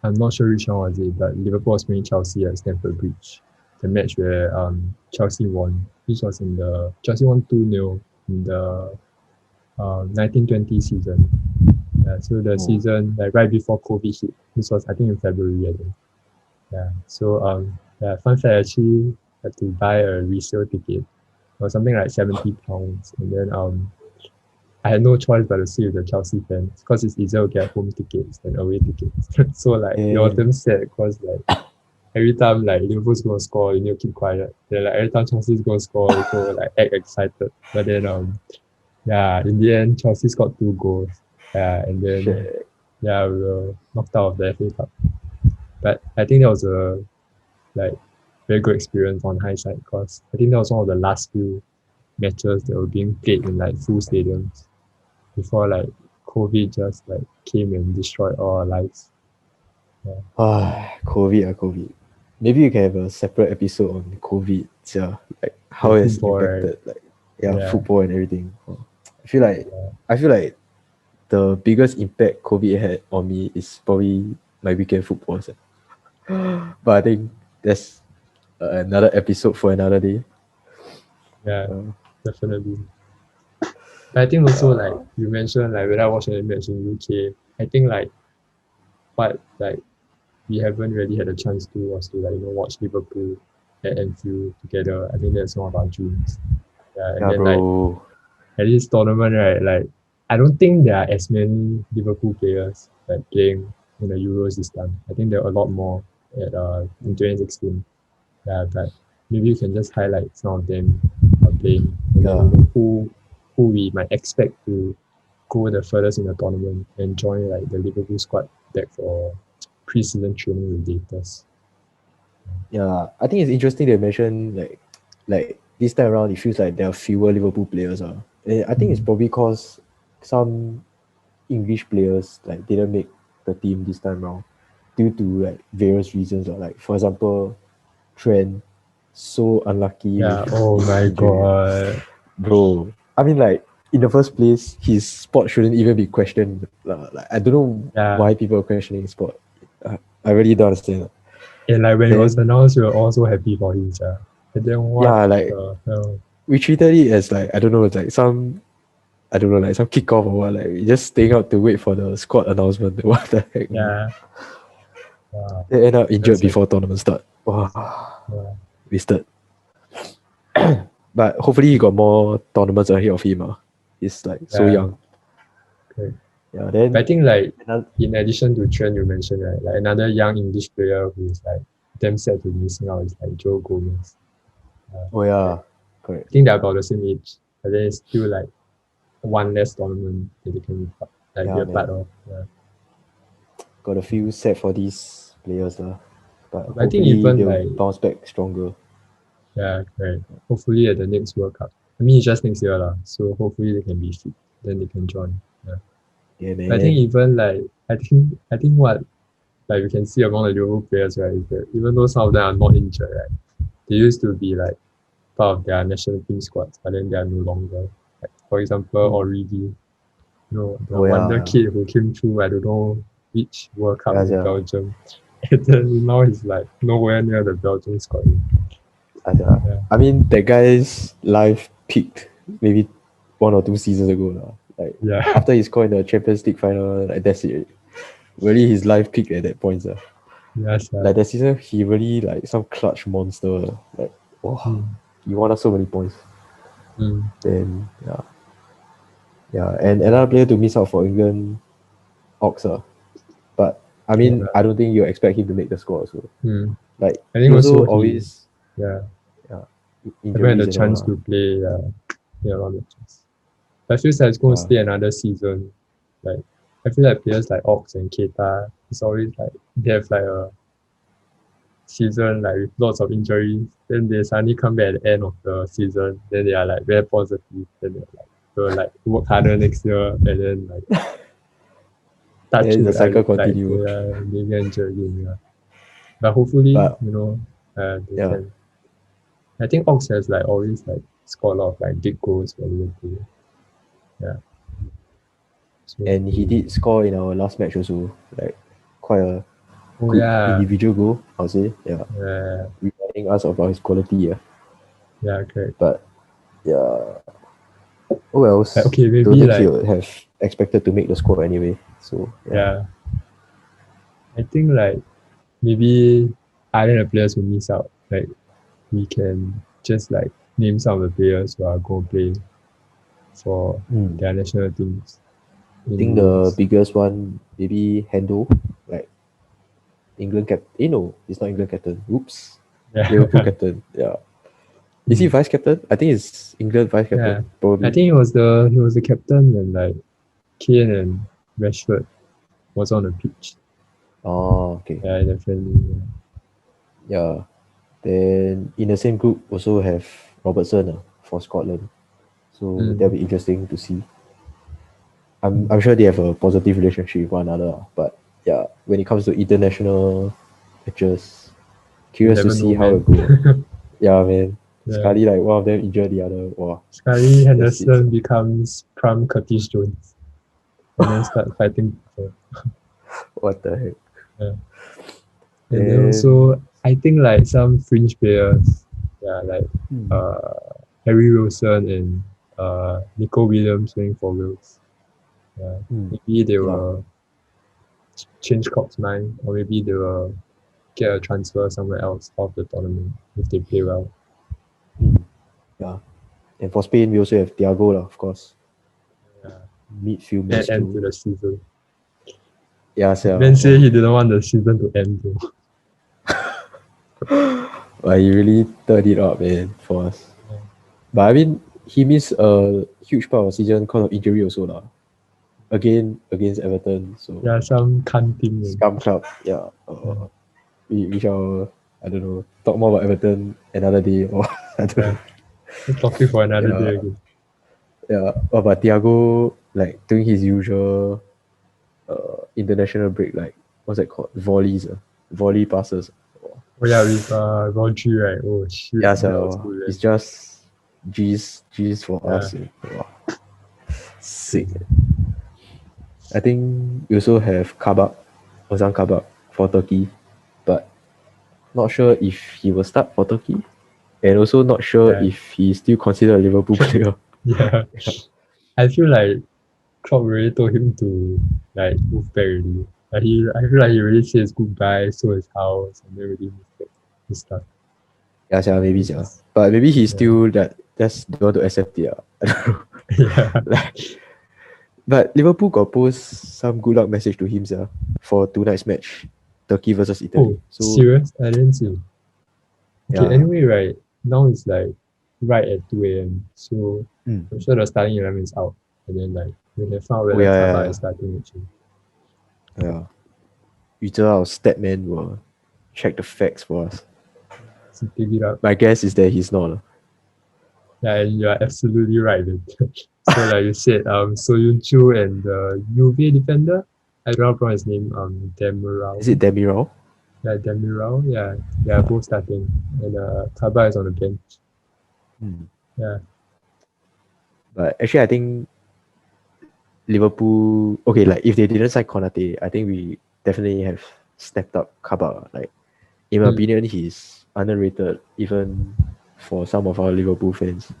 not sure which one was it, but Liverpool was playing Chelsea at Stamford Bridge. The match where Chelsea won. This was in the Chelsea won 2-0 in the 1920 season. Yeah, so the season like right before COVID hit. This was I think in February, I think. Yeah. So fun fact, I actually had to buy a resale ticket. It was something like £70, and then I had no choice but to see with the Chelsea fans because it's easier to get home tickets than away tickets. So like it was damn sad because like every time like Liverpool's gonna score, you need to keep quiet. Then like every time Chelsea's gonna score, you go like act excited. But then in the end Chelsea scored 2 goals. Yeah, and then Shit. we were knocked out of the FA Cup. But I think that was a like very good experience on hindsight because I think that was one of the last few matches that were being played in like full stadiums before like COVID just like came and destroyed all our lives. COVID. Maybe you can have a separate episode on COVID. Yeah, like how And it's football, impacted right? like football and everything. I feel like the biggest impact COVID had on me is probably my weekend football. But I think that's another episode for another day. Yeah, definitely. But I think also like you mentioned like when I watched any match in UK, I think like what like we haven't really had a chance to was to like watch Liverpool at Anfield together. I think that's one of our dreams. Yeah, and then like bro. at this tournament, right, like I don't think there are as many Liverpool players like playing in the Euros this time. I think there are a lot more at in 2016. Yeah, but maybe you can just highlight some of them playing and then who we might expect to go the furthest in the tournament and join like the Liverpool squad back for pre-season training with Gators. Yeah, I think it's interesting they mention like this time around it feels like there are fewer Liverpool players. And I think it's probably because some English players like didn't make the team this time around due to like various reasons. Like for example, Trent so unlucky. Yeah. with Oh his my injury. god. Bro. I mean like in the first place, his spot shouldn't even be questioned. Like I don't know Yeah. why people are questioning his spot. I really don't understand. And like when it was Then, announced, we were all so happy for him. Yeah. And then what yeah, like the hell? we treated it as like I don't know, it's like some like some kickoff or what, like we just staying out to wait for the squad announcement. What the heck? Yeah. Wow. They end up injured That's like, before tournament start. Wow. yeah. Wasted. But hopefully he got more tournaments ahead of him. He's like so Yeah. young. Okay. Yeah, then But I think like in addition to Trent you mentioned, right, like another young English player who is like damn sad to be missing out is like Joe Gomez. correct. I think they're about the same age, but then it's still like one less tournament that they can be a part of. Yeah. Got a few set for these players but I think hopefully even they'll like bounce back stronger. yeah, right. Hopefully at the next World Cup. I mean it's just next year lah. So hopefully they can be fit. Then they can join. Yeah. Yeah, man. But I think even like I think what like we can see among the Liverpool players, right, is that even though some of them are not injured, right, they used to be like part of their national team squads, but then they are no longer. Like, for example, Origi, the wonder kid who came through, I don't know which World Cup in Belgium. And then now he's like nowhere near the Belgian squad. I mean that guy's life peaked maybe 1 or 2 seasons ago now. Like after he scored in the Champions League final, like that's it. Really his life peaked at that point. Yes, like that season he really like some clutch monster. Like he won us so many points. Then and another player to miss out for England, Oxer. But I mean I don't think you expect him to make the squad also. Like I think also always haven't had the chance to play a lot of matches. I feel like it's going to stay another season. Like I feel like players like Ox and Keita, it's always like they have like a season like with lots of injuries. Then they suddenly come back at the end of the season. Then they are like very positive. Then they'll like work harder next year and then like touch the cycle continue. Maybe injured again. But hopefully, they can. I think Ox has like always like scored a lot of like big goals for Liverpool. Yeah. So, And he did score in our last match also, like quite a oh good yeah, individual goal, I'll say. Yeah. yeah, Reminding us of his quality, yeah. yeah, correct. But yeah. Oh Like, wells. okay, Don't maybe think he like would have expected to make the squad anyway. So yeah. yeah, I think like maybe other than the players who miss out, like we can just like name some of the players who are going to play for their national teams I in think the Euros. biggest one maybe Hendo, like England captain. No, he's not England captain. Oops. Liverpool Yeah, captain. Yeah. Is he Hmm. vice captain? I think it's England vice yeah. captain, I probably. think he was the captain when like Kane and Rashford was on the pitch. Oh, okay. Yeah, definitely. Yeah. Then in the same group also have Robertson for Scotland. So that'll be interesting to see. I'm sure they have a positive relationship with one another. But yeah, when it comes to international matches, You curious to never know, see how man. it go. Yeah, man. Yeah. Sekali like one of them injure the other. Wow. Sky That's it. Henderson becomes Prime Curtis Jones and then start fighting. What the heck? Yeah. And then Then also, I think like some fringe players, yeah, like Harry Wilson and Nico Williams playing for Wales. Yeah, maybe they yeah. will change Klopp's mind, or maybe they will get a transfer somewhere else off the tournament if they play well. Yeah. And for Spain we also have Thiago lah, of course. Yeah. Midfield And end to maestro. the season. Yeah, so Ben say he didn't want the season to end though. But he really turned it up, man, for us. Yeah. But I mean, he missed a huge part of the season because of injury also lah. Again against Everton, so Yeah, some cunt team. scum club. Yeah. We shall I don't know talk more about Everton another day or I don't Yeah. know. Let's topic for another Yeah. day again. Yeah. Oh, but Thiago like doing his usual international break, like what's that called? Volleys, volley passes. Oh yeah, with Rodri, right? Oh shit, Yeah, that was so good. it's just G's for Yeah. us. Wow. Sick. I think we also have Kabak, Ozan Kabak for Turkey, but not sure if he will start for Turkey, and also not sure Yeah. if he's still considered a Liverpool player. Yeah. I feel like Klopp really told him to like move back already. Like I feel like he really said his goodbye, sold his house, and then really moved back his stuff. Yeah, maybe Which is, but maybe he's yeah. still just don't want to accept it. I don't know. Yeah. Like, but Liverpool got post some good luck message to him for tonight's match, Turkey versus Italy. Oh, So serious? I didn't see. Okay, yeah, anyway, right now it's like right at 2 a.m. So I'm sure the starting 11 is out. And then like we can find out whether Kaba is starting actually. yeah. 宇哲 our stat man will check the facts for us. So pick it up. My guess is that he's not. Yeah, and you're absolutely right. So like you said, Soyun Chu and the UV defender, I don't know how to pronounce his name, Demiral. Is it Demiral? Yeah, Demiral. Yeah, they are both starting. And Kaba is on the bench. Yeah. But actually I think Liverpool, okay, like if they didn't sign Konate, I think we definitely have stepped up Kabak. Like in my opinion, he's underrated even for some of our Liverpool fans.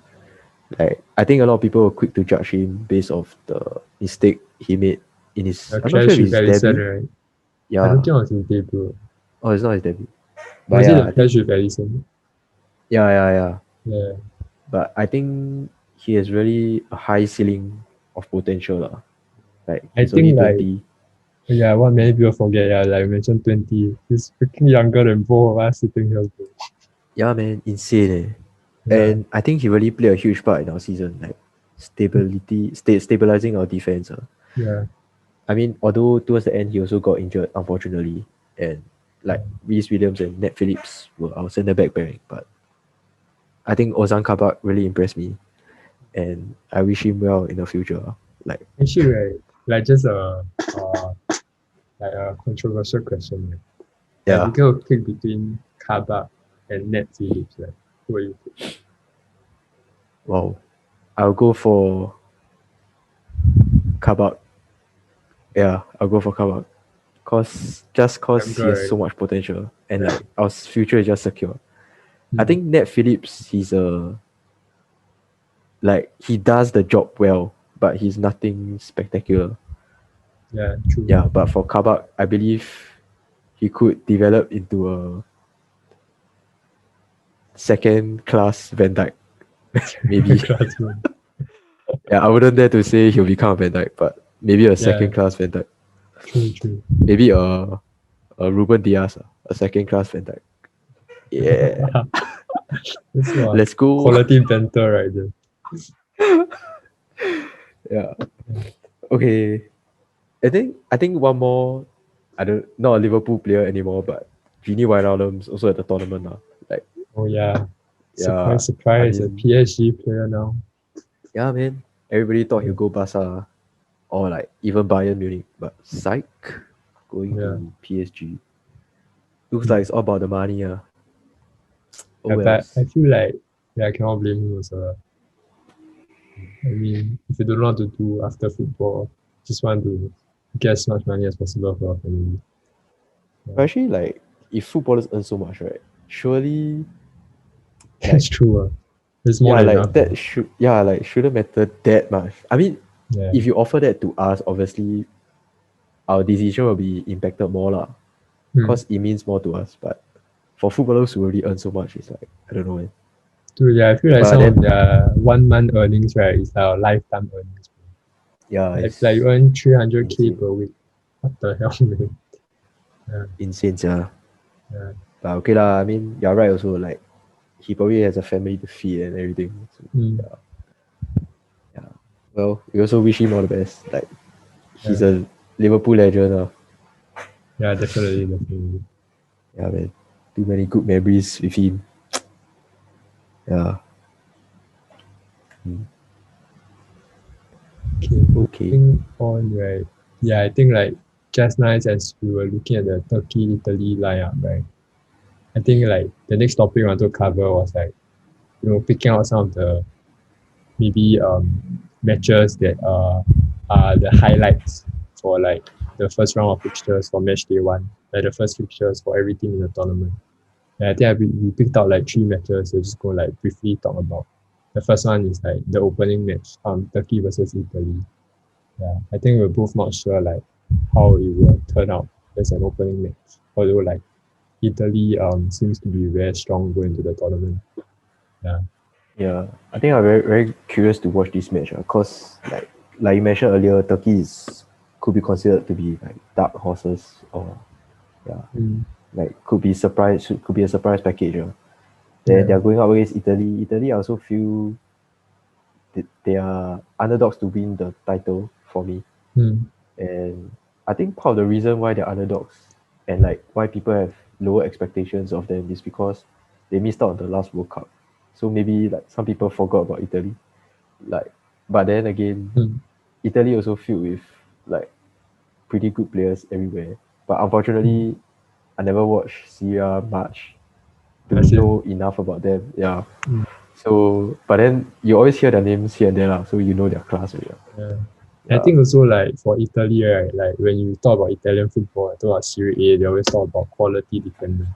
Like I think a lot of people were quick to judge him based off the mistake he made in his. I'm not sure if Clash with it's Alisson, debut. right? Yeah. I don't think it was his debut. Oh, it's not his debut. But Was yeah, it the clash with Alisson? Yeah. Yeah. But I think he has really a high ceiling of potential lah. Like I he's only think like 20. yeah, what many people forget, yeah, like I mentioned 20. He's freaking younger than both of us sitting here. Bro. Yeah, man, insane. Yeah. And I think he really played a huge part in our season, like stabilizing our defense. Yeah. I mean, although towards the end he also got injured, unfortunately, and like Reece Williams and Nat Phillips were our centre back pairing, but I think Ozan Kabak really impressed me, and I wish him well in the future. Like Actually, right, like just like a controversial question. Right? yeah, Like, we can pick between Kabak and Nat Phillips, right? Who are you? Wow. I'll go for Kabak. Yeah, I'll go for Kabak. Cause he has Right. so much potential and like our future is just secure. I Mm. think Ned Phillips, he's like he does the job well, but he's nothing spectacular. Yeah, true. Yeah, but for Kabak, I believe he could develop into a second class Van Dijk. Maybe. Classroom. Yeah, I wouldn't dare to say he'll become a Van Dijk, but maybe a second Yeah, class Van Dijk. true. Maybe a Ruben Diaz, a second class Van Dijk. Yeah. That's what Let's go. quality banter right there. Yeah. Okay. I think one more. I don't not a Liverpool player anymore, but Gini Wijnaldum's also at the tournament now. Like Oh yeah. yeah, I Surprise, a mean PSG player now. yeah, man. Everybody thought Yeah. he'd go Barca or like even Bayern Munich, but psych, going Yeah. to PSG. Looks like it's all about the money. Oh Yeah, but I wells. feel like I cannot blame him also. I mean, if you don't know what to do after football, just want to get as much money as possible for your family. But actually, like if footballers earn so much, right? Surely, That's like true. It's more yeah, than like enough. that should like shouldn't matter that much. I mean, Yeah. if you offer that to us, obviously our decision will be impacted more lah, because it means more to us. But for footballers who already earn so much, it's like I don't know, man. Dude, yeah, I feel like But some of then their 1 month earnings, right, is our lifetime earnings. yeah, Like, it's like you earn 300K insane, per week. What the hell, man? insane, yeah. Yeah. But okay lah. I mean, you're right also. Like he probably has a family to feed and everything. So, Mm. yeah. Well, we also wish him all the best. Like he's Yeah. a Liverpool legend. Yeah, definitely. Yeah, man. Too many good memories with him. Yeah. Okay, Okay. moving on, right? Yeah, I think like just nice as we were looking at the Turkey-Italy lineup, right? I think like the next topic I want to cover was like, picking out some of the maybe matches that are the highlights for like the first round of fixtures for match day one, like the first fixtures for every team in the tournament. And I think we picked out like 3 matches. So just go like briefly talk about. The first one is like the opening match, Turkey versus Italy. Yeah, I think we're both not sure like how it will turn out as an opening match. Although like Italy seems to be very strong going into the tournament. Yeah. Yeah. I think I'm very very curious to watch this match. Cause like you mentioned earlier, Turkey could be considered to be like dark horses or yeah. Mm. Like could be a surprise package. Yeah. They're going up against Italy. Italy I also feel they are underdogs to win the title for me. Mm. And I think part of the reason why they're underdogs and like why people have lower expectations of them is because they missed out on the last World Cup. So maybe like some people forgot about Italy. Like but then again, Mm. Italy also filled with like pretty good players everywhere. But Mm. unfortunately I never watched Syria much to That's it. know enough about them. Yeah. Mm. So but then you always hear their names here and there, so you know their class already. Yeah. I Yeah. think also like for Italy, right, like when you talk about Italian football, talk about Serie A, they always talk about quality defender.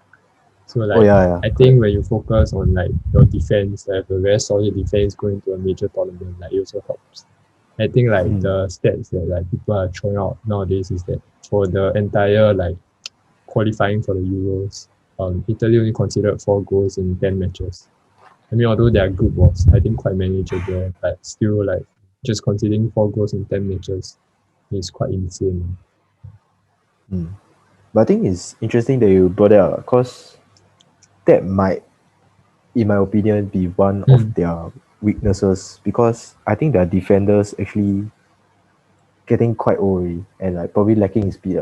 So Oh like yeah, I correct. think when you focus on like your defense, like a very solid defense going to a major tournament, like it also helps. I think like the stats that like people are throwing out nowadays is that for the entire like qualifying for the Euros, Italy only considered 4 goals in 10 matches. I mean, although their group was, I think, quite manageable, but still, like, just considering 4 goals in 10 matches is quite insane. But I think it's interesting that you brought that up because that might, in my opinion, be one of Mm. their weaknesses because I think their defenders actually getting quite old already and like probably lacking in speed.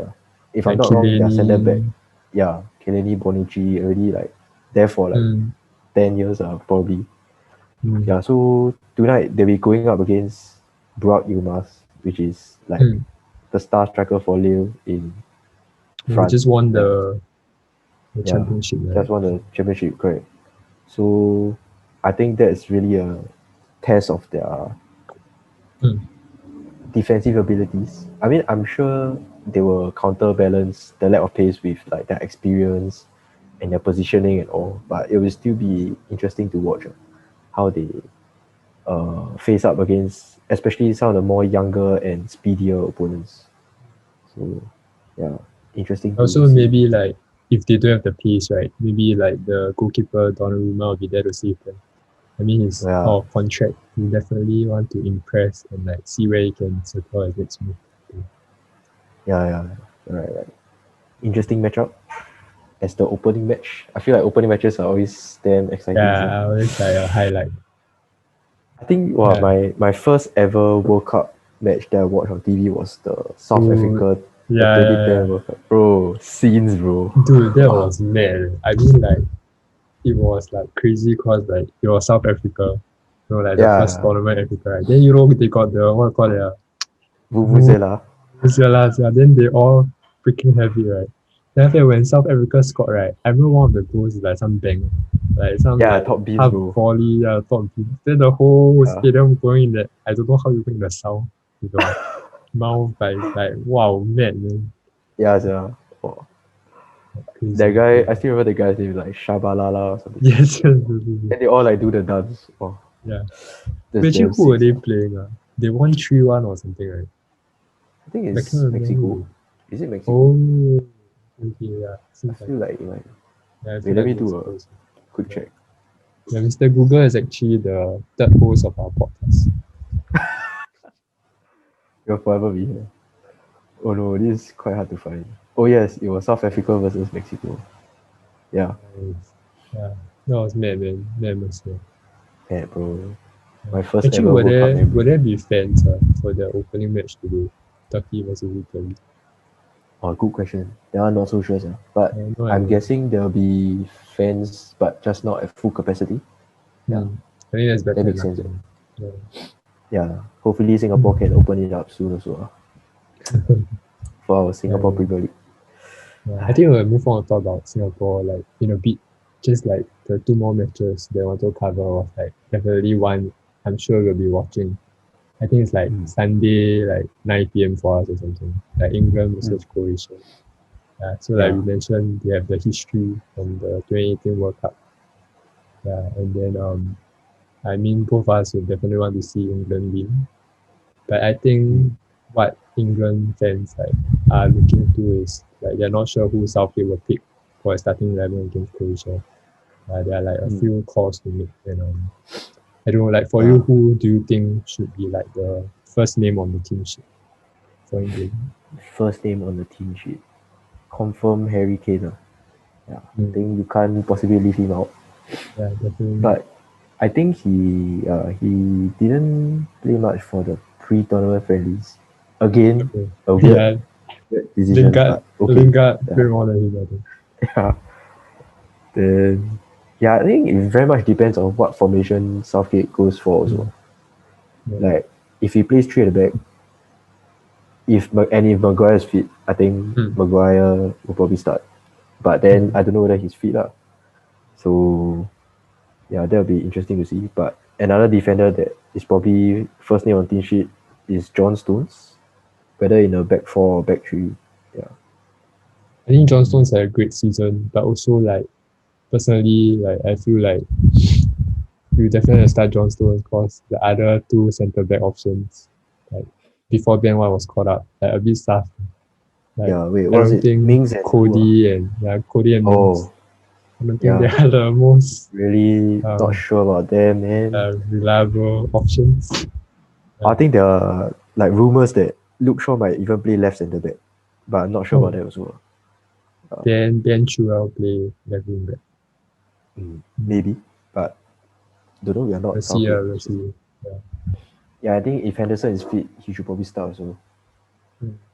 If I'm Like not wrong, their center back, Kileni, yeah, Keleni Bonucci already like there for like mm, 10 years probably. mm, Yeah, so tonight they'll be going up against Burak Yilmaz, which is like mm. the star striker for Lille in We just France. won Yeah, the yeah, championship, right? just won the championship, correct. So I think that's really a test of their defensive abilities. I mean, I'm sure they will counterbalance the lack of pace with like their experience and their positioning and all. But it will still be interesting to watch how they face up against, especially some of the more younger and speedier opponents. So yeah, interesting to Also, see. maybe like if they don't have the pace, right? Maybe like the goalkeeper Donnarumma will be there to save them. I mean, he's Yeah, out of contract. You definitely want to impress and like see where he can secure his next move. yeah. Right. Interesting matchup as the opening match. I feel like opening matches are always damn exciting. So. Yeah, always like a highlight. I think Yeah. my first ever World Cup match that I watched on TV was the South Ooh, Africa, the yeah, yeah, 2010 yeah. World Cup. Bro, scenes, bro. Dude, that Wow. was mad. I mean, like, it was like crazy because like it was South Africa, like the first Yeah, tournament in Africa, right? Then they got the what call it, Vuvuzela. yeah, then they all freaking have it, right? Then after that, when South Africa scored, right, I remember one of the goals is like some bang, like some Yeah, like top beans, half bro. volley, top beam. Then the whole Yeah, stadium going in that. I don't know how you bring the sound to the mouth, like wow, man, yeah. Oh, that crazy, guy, I crazy. still remember the guy's name, like Shabalala or something. Yes, yes, And they all like do the dance. Oh, yeah. that's But actually, damn who sick. were they playing? They won 3-1 or something, right? I think I can't it's remember Mexico. who. Is it Mexico? Oh, okay, yeah. I Seems like feel it. like it might. Yeah, I Wait, feel let like me do a Mexico. Also. quick Yeah. check. Yeah, Mr. Google is actually the third host of our podcast. You'll forever be here. Oh no, this is quite hard to find. Oh yes, it was South Africa versus Mexico. Yeah, Nice. Yeah, that was mad, man. Mad atmosphere. yeah, bro. Yeah. My first Actually, ever World Cup will memory. there be fans for the opening match today? Turkey versus Italy. Oh, good question. That one not so sure, sir. But No I'm idea. guessing there'll be fans, but just not at full capacity. Yeah, I think that's better that than makes sense. nothing. Yeah. Yeah, hopefully Singapore can open it up soon also for our Yeah, Singapore Premier League. yeah. I think we'll move on to talk about Singapore like in a bit. Just like the two more matches they want to cover was like definitely one I'm sure we'll be watching. I think it's like Mm. Sunday, like 9 p.m. for us or something. Like England Mm. versus Croatia. Yeah. So like we Yeah. mentioned, they have the history from the 2018 World Cup. Yeah. And then I mean both of us will definitely want to see England win. But I think Mm. what England fans like are looking to is like they're not sure who Southgate will pick for a starting 11 against Croatia. There are like a Mm. few calls to make. And I don't know, like for you, Yeah. who do you think should be like the first name on the team sheet for England? First name on the team sheet. Confirm Harry Kane. Yeah. I Mm. think you can't possibly leave him out. Yeah, definitely. But I think he didn't play much for the pre-tournament friendlies. Again, Okay. a Yeah, weird decision, Lingard, but okay. Lingard Yeah. way more than him, I think. Yeah. Then yeah, I think it very much depends on what formation Southgate goes for also. Mm. Yeah. Like if he plays three at the back, if Maguire is fit, I think Mm. Maguire will probably start. But then Mm. I don't know whether he's fit lah. So yeah, that'll be interesting to see. But another defender that is probably first name on team sheet is John Stones, whether in a back four or back three. Yeah. I think John Stones had a great season, but also like personally, like I feel like we definitely start John Stones because the other two centre back options, like before Ben White was caught up, like a bit soft. Like Yeah. Wait, I what was don't it? think Mings and who? Cody and Mings. Oh, I don't think they yeah. are the most Really not sure about them, man. reliable options. I think there are like rumors that Luke Shaw might even play left centre back, but I'm not sure about Oh, that also. then Ben Chilwell play left wing back. Maybe, but don't know. We are not Let's see. Southgate. Let's see. Yeah. Yeah, I think if Henderson is fit, he should probably start also.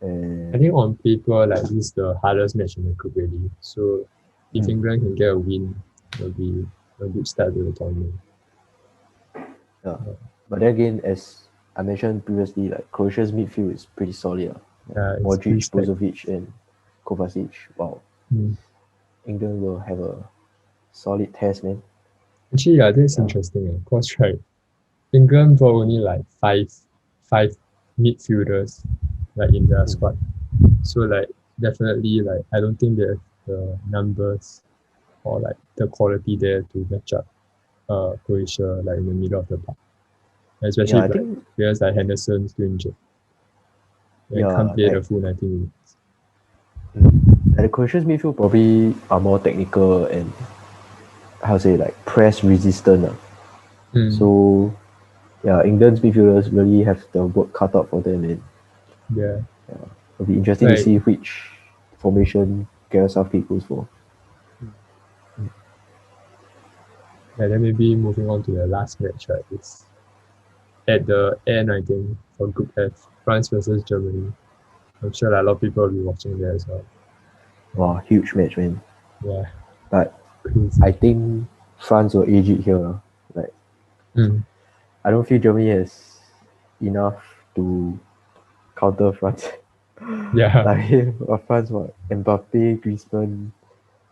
I think on paper, like this is the hardest match in the group really. So if England can get a win, it'll be a good start to the tournament. Yeah. But then again, as I mentioned previously, like Croatia's midfield is pretty solid. It's pretty Modric, stacked. Brozovic, and Kovacic. Wow. Mm. England will have a solid test, man. Actually, yeah, that's Yeah. interesting. Because right, England brought only like five midfielders like in their Mm. squad. So like definitely like I don't think they have the numbers or like the quality there to match up Croatia like in the middle of the park. Yeah, Especially I if like think players like Henderson still injured and can't yeah, play the full 90 minutes. like the Croatia's midfield probably are more technical and how to say like press resistant. Mm, So yeah, England's midfielders really have the work cut out for them, and yeah. it'll be interesting to Like see which formation Gareth Southgate goes for. yeah, then maybe moving on to the last match, right? It's at the end, I think, for Group F, France versus Germany. I'm sure that a lot of people will be watching there as well. Wow, huge match, man. Yeah, But crazy. I think France will edge it here. Like Mm, I don't feel Germany has enough to counter France. yeah, Like France what Mbappe, Griezmann,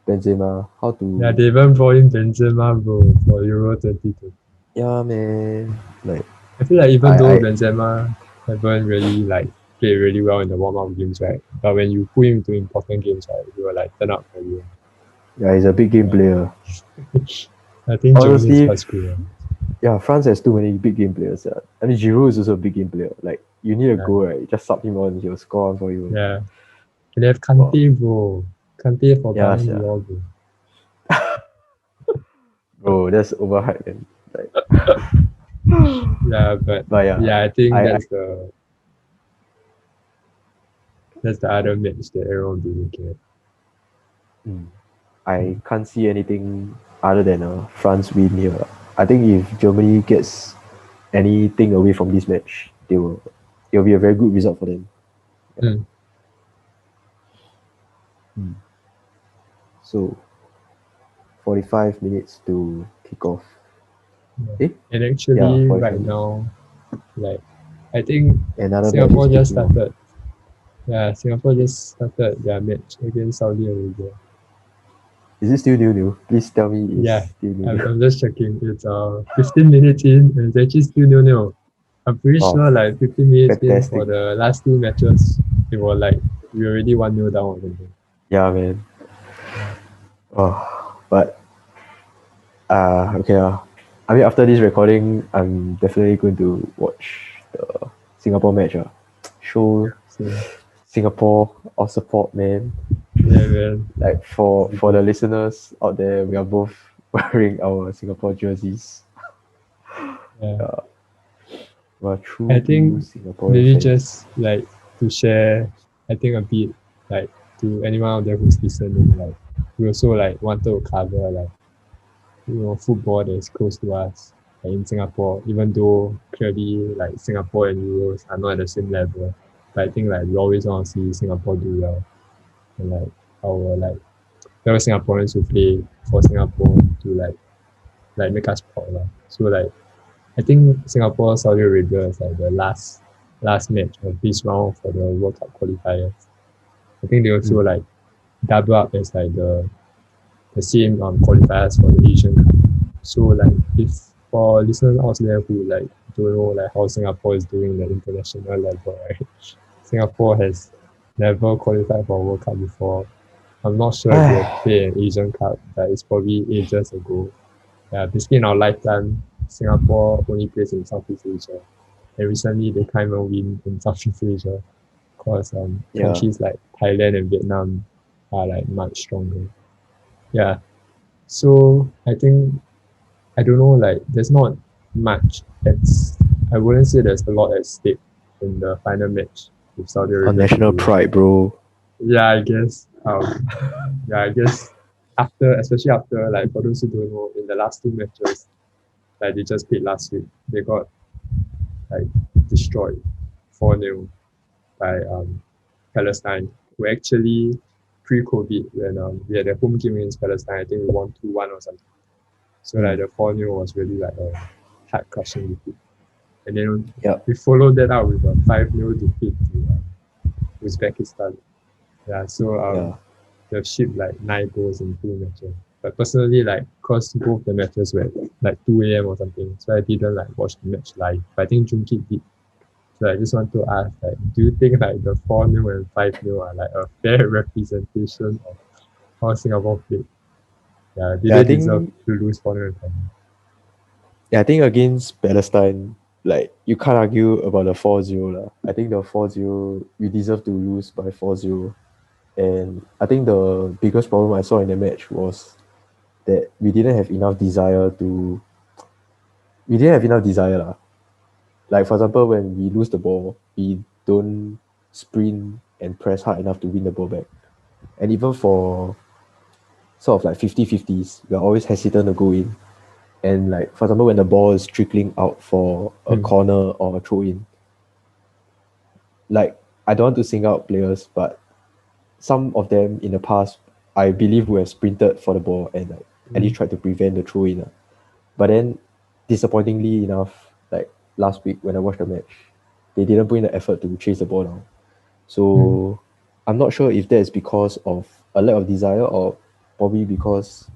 Benzema. How yeah. to They even brought in Benzema, bro, for Euro 2020. yeah man. Like I feel like even though I Benzema haven't really like played really well in the warm-up games, right? But when you put him into important games, right, he will like turn up for you. yeah he's a big game Yeah. player. I think Germany is Honestly, quite screwed. yeah, France has too many big game players. Yeah. I mean, Giroud is also a big game player. Like, you need a Yeah. goal, right? You just sub him on, he'll score one for you. Yeah. And they have Wow. Kante, bro. Kante for Yeah, Ballon yeah. d'Or, bro. Bro, that's overhyped, man. Like, Yeah, but but yeah, yeah, I think I that's the other match that everyone will be looking at. mm, I can't see anything other than a France win here. I think if Germany gets anything away from this match, it'll be a very good result for them. Yeah. Mm. So 45 minutes to kick off. Yeah. Eh? And Yeah, actually, 45 right minutes. now, like I think Another match is Singapore just kicking off. started. Yeah, Singapore just started their match against Saudi Arabia. Is it still new? Please tell me it's Yeah, still new. I'm just checking. It's 15 minutes in, and it's actually still 0-0. I'm pretty Wow, sure like 15 minutes in fantastic. for the last two matches, it was like we already 1-0 down or something. Yeah, man. Yeah. Oh, but okay. I mean, after this recording, I'm definitely going to watch the Singapore match. Show So Singapore our support, man. yeah, man. Like for the listeners out there, we are both wearing our Singapore jerseys. Yeah. We're I true blue think Singaporean maybe fans. just like to share, I think a bit like to anyone out there who's listening, like we also like wanted to cover like football that is close to us like in Singapore, even though clearly like Singapore and Euros are not at the same level. But I think like we always want to see Singapore do well and like our like fellow Singaporeans who play for Singapore to like make us proud. So like I think Singapore Saudi Arabia is like the last match of this round for the World Cup qualifiers. I think they also Mm. like double up as like the same qualifiers for the Asian Cup. So like if for listeners out there who like don't know like how Singapore is doing the international level, right? Singapore has never qualified for a World Cup before. I'm not sure if they have played an Asian Cup, but it's probably ages ago. Yeah, basically in our lifetime, Singapore only plays in Southeast Asia. And recently they can't even win in Southeast Asia because Yeah. countries like Thailand and Vietnam are like much stronger. Yeah. So I think I don't know, like there's not much it's I wouldn't say there's a lot at stake in the final match with Saudi Our Arabia national today. pride, bro. Yeah, I guess yeah, I guess after especially after like for those who don't know, in the last two matches like they just played last week, they got like destroyed 4-0 by Palestine, who actually pre-COVID when we had a home game against Palestine, I think we won 2-1 or something. So like the 4-0 was really like a heart crushing defeat. And then Yeah. we followed that up with a 5-0 defeat to Uzbekistan. Yeah, so Yeah. they've shipped like 9 goals in 2 matches. But personally, like, cause both the matches were like 2 a.m. or something, so I didn't like watch the match live. But I think Junkit did. So I just want to ask, like, do you think like the 4-0 and 5-0 are like a fair representation of how Singapore played? Yeah, did Yeah, I they deserve think to lose 4-0 and 5-0? yeah, I think against Palestine, like you can't argue about the 4-0 lah. I think the 4-0 we deserve to lose by 4-0. And I think the biggest problem I saw in the match was that we didn't have enough desire lah. Like for example, when we lose the ball, we don't sprint and press hard enough to win the ball back. And even for sort of like 50-50s, we're always hesitant to go in. And like for example, when the ball is trickling out for a corner or a throw in, like I don't want to single out players, but some of them in the past, I believe would have sprinted for the ball and like at least tried to prevent the throw in. But then, disappointingly enough, like last week when I watched the match, they didn't put in the effort to chase the ball down. So I'm not sure if that is because of a lack of desire or probably because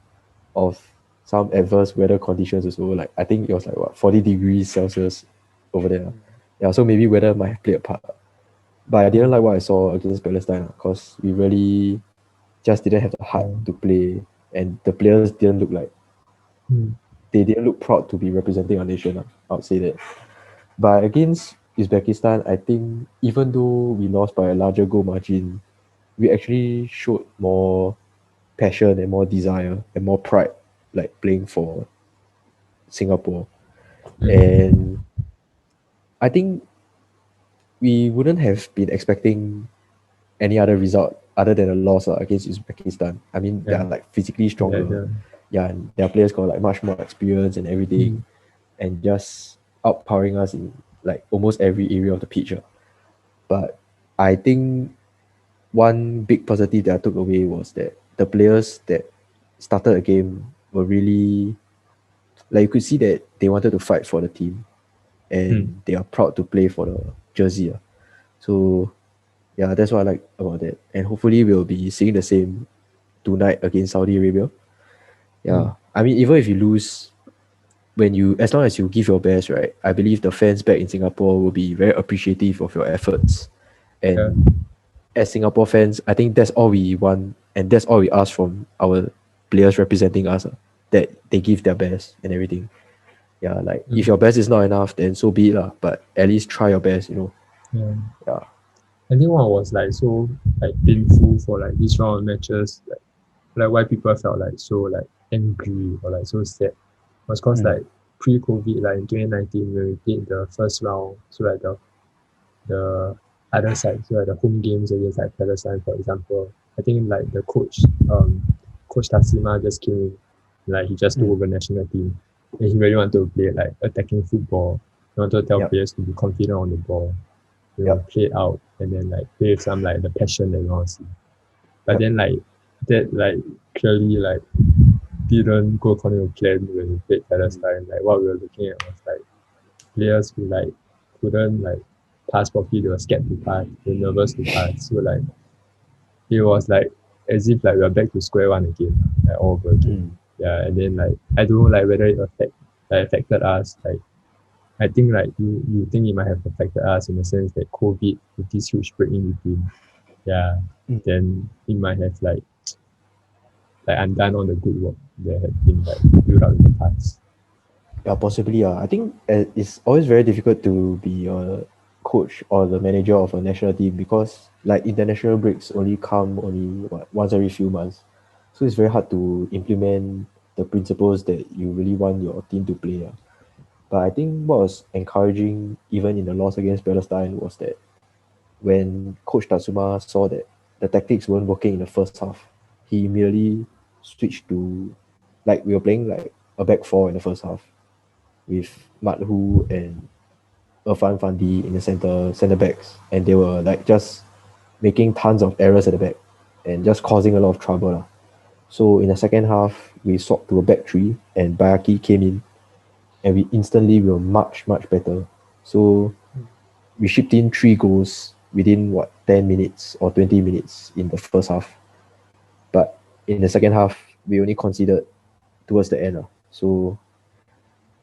of some adverse weather conditions as well. Like I think it was like what 40 degrees Celsius over there. Yeah, so maybe weather might have played a part. But I didn't like what I saw against Palestine because we really just didn't have the heart to play, and the players didn't look like they didn't look proud to be representing our nation. I would say that. But against Uzbekistan, I think even though we lost by a larger goal margin, we actually showed more passion and more desire and more pride, like playing for Singapore. And I think we wouldn't have been expecting any other result other than a loss against Uzbekistan. I mean, they are like physically stronger. Yeah, and their players got like much more experience and everything, and just outpowering us in like almost every area of the pitch. But I think one big positive that I took away was that the players that started the game were really like you could see that they wanted to fight for the team and they are proud to play for the jersey. So yeah, that's what I like about that. And hopefully we'll be seeing the same tonight against Saudi Arabia. Yeah. I mean, even if you lose, as long as you give your best, right? I believe the fans back in Singapore will be very appreciative of your efforts. And as Singapore fans, I think that's all we want and that's all we ask from our players representing us, that they give their best and everything. Yeah, like if your best is not enough, then so be it lah. But at least try your best, Yeah. I think what was like so like painful for like this round of matches, like why people felt like so like angry or like so sad was cause like pre-COVID, like in 2019 when we played the first round, so like the other side, so like the home games against like Palestine, for example, I think like the coach Tassima just came in, like he just took over national team, and he really wanted to play like attacking football. He wanted to tell players to be confident on the ball, play out, and then like play with some like the passion that we want to see. But then like that like clearly like didn't go according to plan when we played Palestine. Like what we were looking at was like players who like couldn't like pass properly, they were scared to pass, they were nervous to pass. So like it was like as if like we are back to square one again, like all over again. Yeah, and then like I don't know like whether it affected us. Like I think like you think it might have affected us in the sense that COVID with this huge break in between. Yeah. Then it might have like undone all the good work that had been like built up in the past. Yeah, possibly. I think it's always very difficult to be a coach or the manager of a national team because like international breaks only come once every few months. So it's very hard to implement the principles that you really want your team to play. But I think what was encouraging even in the loss against Palestine was that when Coach Tatsuma saw that the tactics weren't working in the first half, he immediately switched to like we were playing like a back four in the first half with Mathu and Irfan Fandi in the center backs, and they were like just making tons of errors at the back and just causing a lot of trouble. So in the second half, we swapped to a back three, and Bayaki came in, and we were much better. So we shipped in 3 goals within 10 minutes or 20 minutes in the first half. But in the second half, we only considered towards the end. So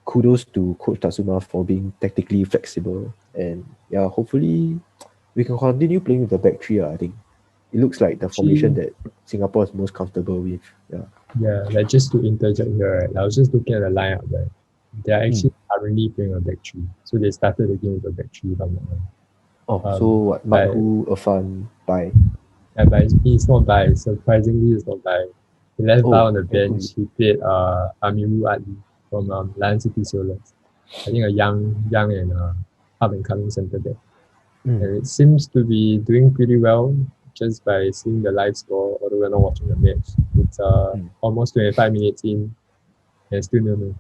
kudos to Coach Tatsuma for being tactically flexible, and yeah, hopefully we can continue playing with the back three. I think it looks like the formation Actually, that Singapore is most comfortable with. Yeah. yeah, like just to interject here, right? I was just looking at the lineup, right? They are Mm. actually currently playing a back three. So they started the game with a back three, if I'm not wrong. Oh, so what? But Mathu, Irfan, Bai. yeah, but it's not by surprisingly it's not by he left Bar Oh, on the then who? bench. He played Amiru Ali from Lion City Solos. I think a young and up and coming centre back. Mm. And it seems to be doing pretty well just by seeing the live score, although we're not watching the match. It's Mm. almost 25 minutes in and still no.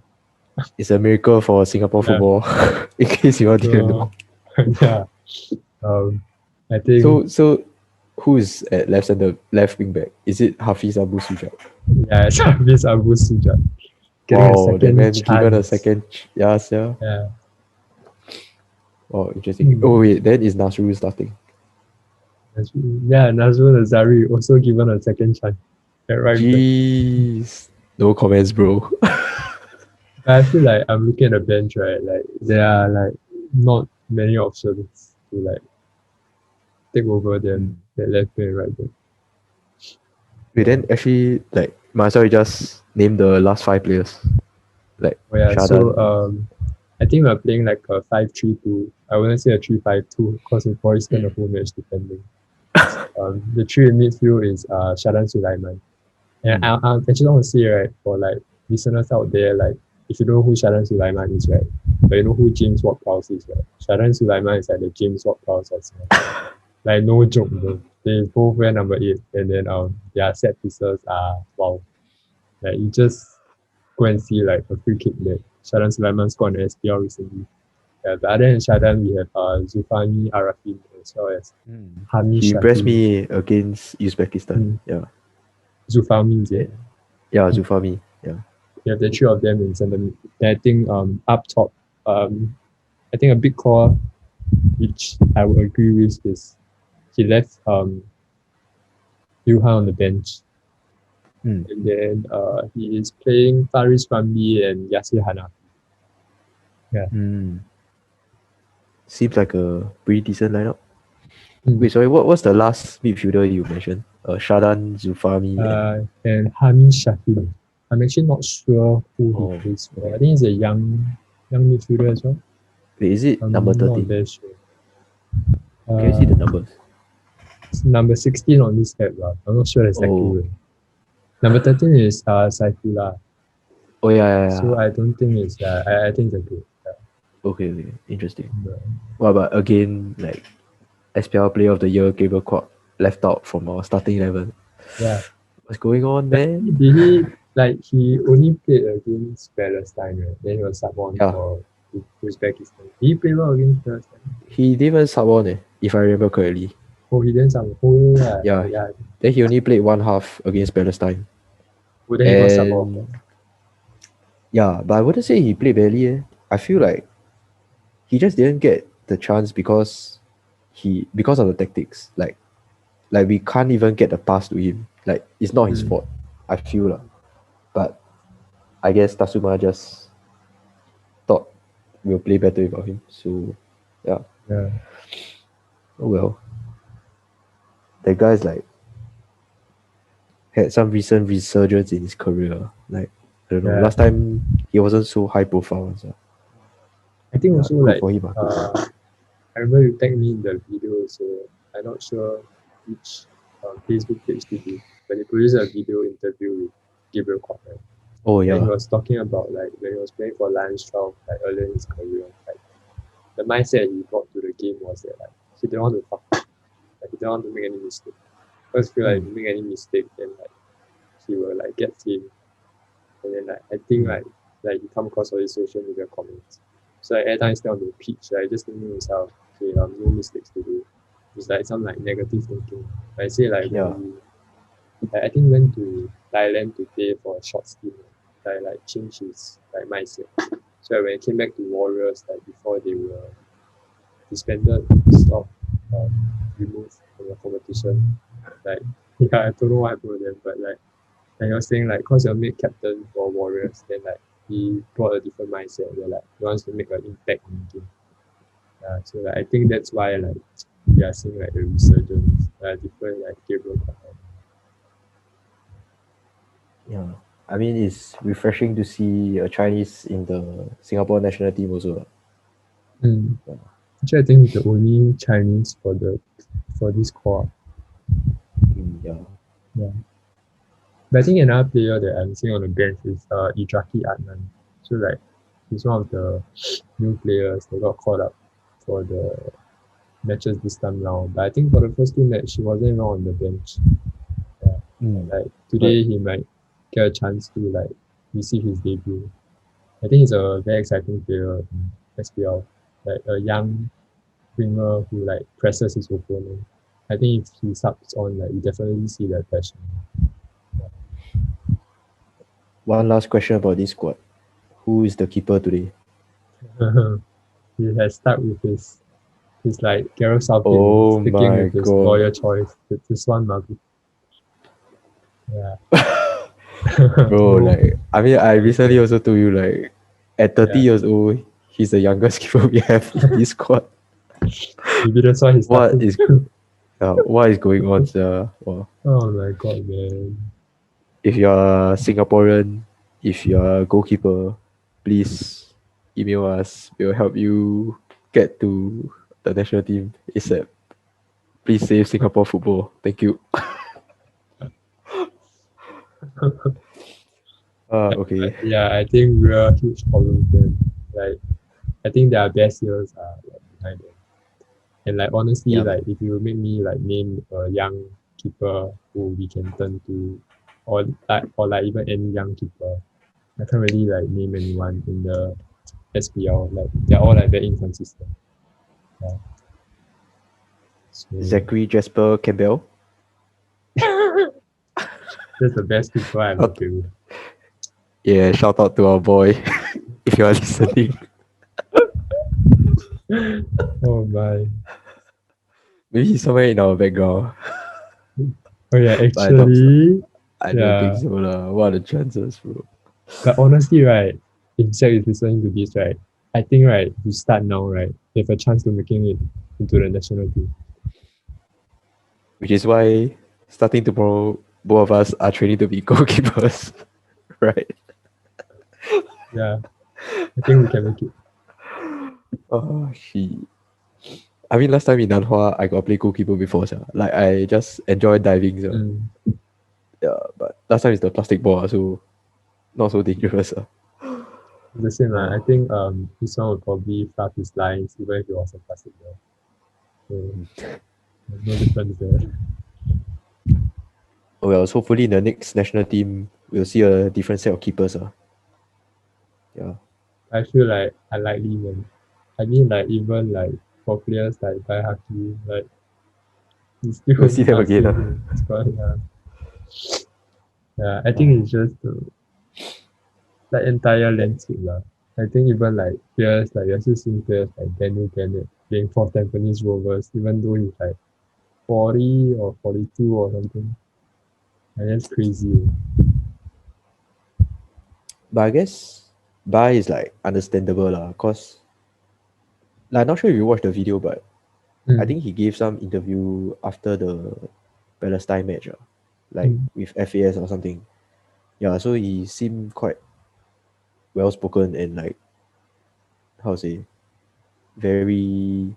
It's a miracle for Singapore Yeah. football, in case you all didn't know. So yeah. I think So who is at left center, left wing back? Is it Hafiz Abu Sujat? yeah, it's Hafiz Abu Sujat getting a Wow, that second man chance. given a second. Yes, yeah. Yeah. Oh, interesting. Oh wait, then is Nasrul starting? Yeah, Nazrul Azari also given a second chance at right back. Jeez, no comments, bro. But I feel like I'm looking at the bench, right? Like there are like not many options to like take over them that left back and right back. Wait, then actually, like, might as well just name the last 5 players. Like, Oh yeah, Shadan. so I think we're playing like a 5-3-2. I wouldn't say a 3-5-2 because we probably spend the whole match defending. The three in midfield is Shadan Sulaiman. And I actually want to say, right, for like listeners out there, like if you don't know who Shadan Sulaiman is, right, but you know who James Ward-Prowse is, right? Shadan Sulaiman is like the James Ward-Prowse of Singapore. Like no joke though. They both wear number 8, and then their set pieces are wow. Like you just go and see like a free kick that Shadan Sulaiman scored on SPL recently. Yeah, but other than Shadan, we have Zufani Arafin as well as Hami He impressed Shaheen. me against Uzbekistan. Yeah. Zufami is it? Yeah, Zufami. Yeah. We have the three of them in center mid. Then I think up top, I think a big core which I would agree with is he left Yuhan on the bench. And then he is playing Faris Ramli and Yasir Hanafi. Yeah. Seems like a pretty decent lineup. Wait, sorry, what's the last midfielder you mentioned? Shadan, Zufami, and Hami Shaheen. I'm actually not sure who he plays for. okay. I think he's a young midfielder as well. Wait, is it I'm number not 13? very sure. Can you see the numbers? It's number 16 on this app. I'm not sure exactly. Number 13 is Saifullah. Oh yeah. So I don't think it's I think it's a good. Okay, interesting. Well, but again, like SPL Player of the Year, Gabriel Kwok left out from our starting 11. Yeah. What's going on, man? Did he only played against Palestine, right? Then he was sub on for Uzbekistan. Did he play well against Palestine? He didn't even sub on, if I remember correctly. Oh, he didn't sub on. Oh, yeah. Then he only played one half against Palestine. Oh, then he got sub off. Yeah, but I wouldn't say he played badly. I feel like he just didn't get the chance because of the tactics. Like we can't even get the pass to him. Like it's not his fault, I feel lah. But I guess Tatsuma just thought we'll play better without him. So yeah. Oh well. That guy's like had some recent resurgence in his career. Like I don't know. Last time he wasn't so high profile. So. I think also like for him, I remember you tagged me in the video, so I'm not sure which Facebook page to do, but he produced a video interview with Gabriel Kwok. Right? Oh yeah. And he was talking about like when he was playing for Lions like earlier in his career, like the mindset he brought to the game was that like he didn't want to fuck up. Like he didn't want to make any mistake. Because I feel like if you make any mistake then like he will like get him. And then like I think like he come across all his social media comments. So like, every time he's on the pitch, like just thinking himself, okay, no mistakes to do. It's like some like negative thinking. I say like I think went to Thailand to play for a short stint, like change his like mindset. So when he came back to Warriors, like before they were disbanded, stopped, removed from the competition, like I don't know what happened to them, but like And he was saying like, cause you're made captain for Warriors, then like he brought a different mindset where like he wants to make an impact in the game. So like, I think that's why like we are seeing like the resurgence, different like Gabriel content. Yeah. I mean, it's refreshing to see a Chinese in the Singapore national team also. Mm. Yeah. Actually, I think he's the only Chinese for this core. Yeah. Yeah. But I think another player that I'm seeing on the bench is Idraki Adnan. So like he's one of the new players that got called up for the matches this time round. But I think for the first two matches he wasn't even on the bench. Yeah. Like But today he might get a chance to like receive his debut. I think he's a very exciting player in SPL. Like a young winger who like presses his opponent. I think if he subs on, like you definitely see that passion. one last question about this squad. Who is the keeper today? He has stuck with his like Gareth Southgate Oh sticking my with his lawyer god. choice. It's this one Magu. Yeah. Bro, No. like I mean I recently also told you like at 30 Yeah. years old, he's the youngest keeper we have in this squad. Maybe that's why he's What starting. is what is going on, sir? Wow. Oh my god, man. If you're Singaporean, if you're a goalkeeper, please email us. We'll help you get to the national team ASAP. Please save Singapore football. Thank you. Okay. Yeah, I think we're a huge problem then. Like I think their best years are like behind them. And like honestly, Yeah, man. like if you make me like name a young keeper who we can turn to, or like even any young keeper, I can't really like name anyone in the SPL. Like they're all like very inconsistent. Yeah. So Zachary Jasper Campbell. that's the best keeper I've ever Shout- played. Yeah, shout out to our boy if you are listening. Oh my. Maybe he's somewhere in our background. Oh yeah, But I doubt so. actually, I don't think yeah. so. What are the chances, bro? But honestly, right, if Jack is listening to this, right, I think right, you start now, right, you have a chance to making it into the national team. Which is why starting tomorrow, both of us are training to be goalkeepers. Right? Yeah, I think we can make it. Oh shit. I mean last time in Nanhua I got play goalkeeper before, so like I just enjoy diving. So. Mm. Yeah, but last time it's the plastic ball, so not so dangerous. It's the same, right? I Oh. think this one would probably fluff his lines even if it was a plastic ball. So there's no difference there. Oh well, so hopefully in the next national team we'll see a different set of keepers. Yeah. I feel like unlikely, man. I mean, like even like for players like Bai Haki, like you We'll still see them not again. seeing him. It's quite, yeah. Yeah, I think Ah. it's just like entire landscape lah. I think even like players like you're still seeing players like Daniel Bennett playing for Tampines Rovers, even though he's like 40 or 42 or something. And that's crazy. But I guess Bai is like understandable cause like I'm not sure if you watched the video, but I Mm, think he gave some interview after the Palestine match, like mm, with FAS or something. Yeah, so he seemed quite well spoken and like how to say very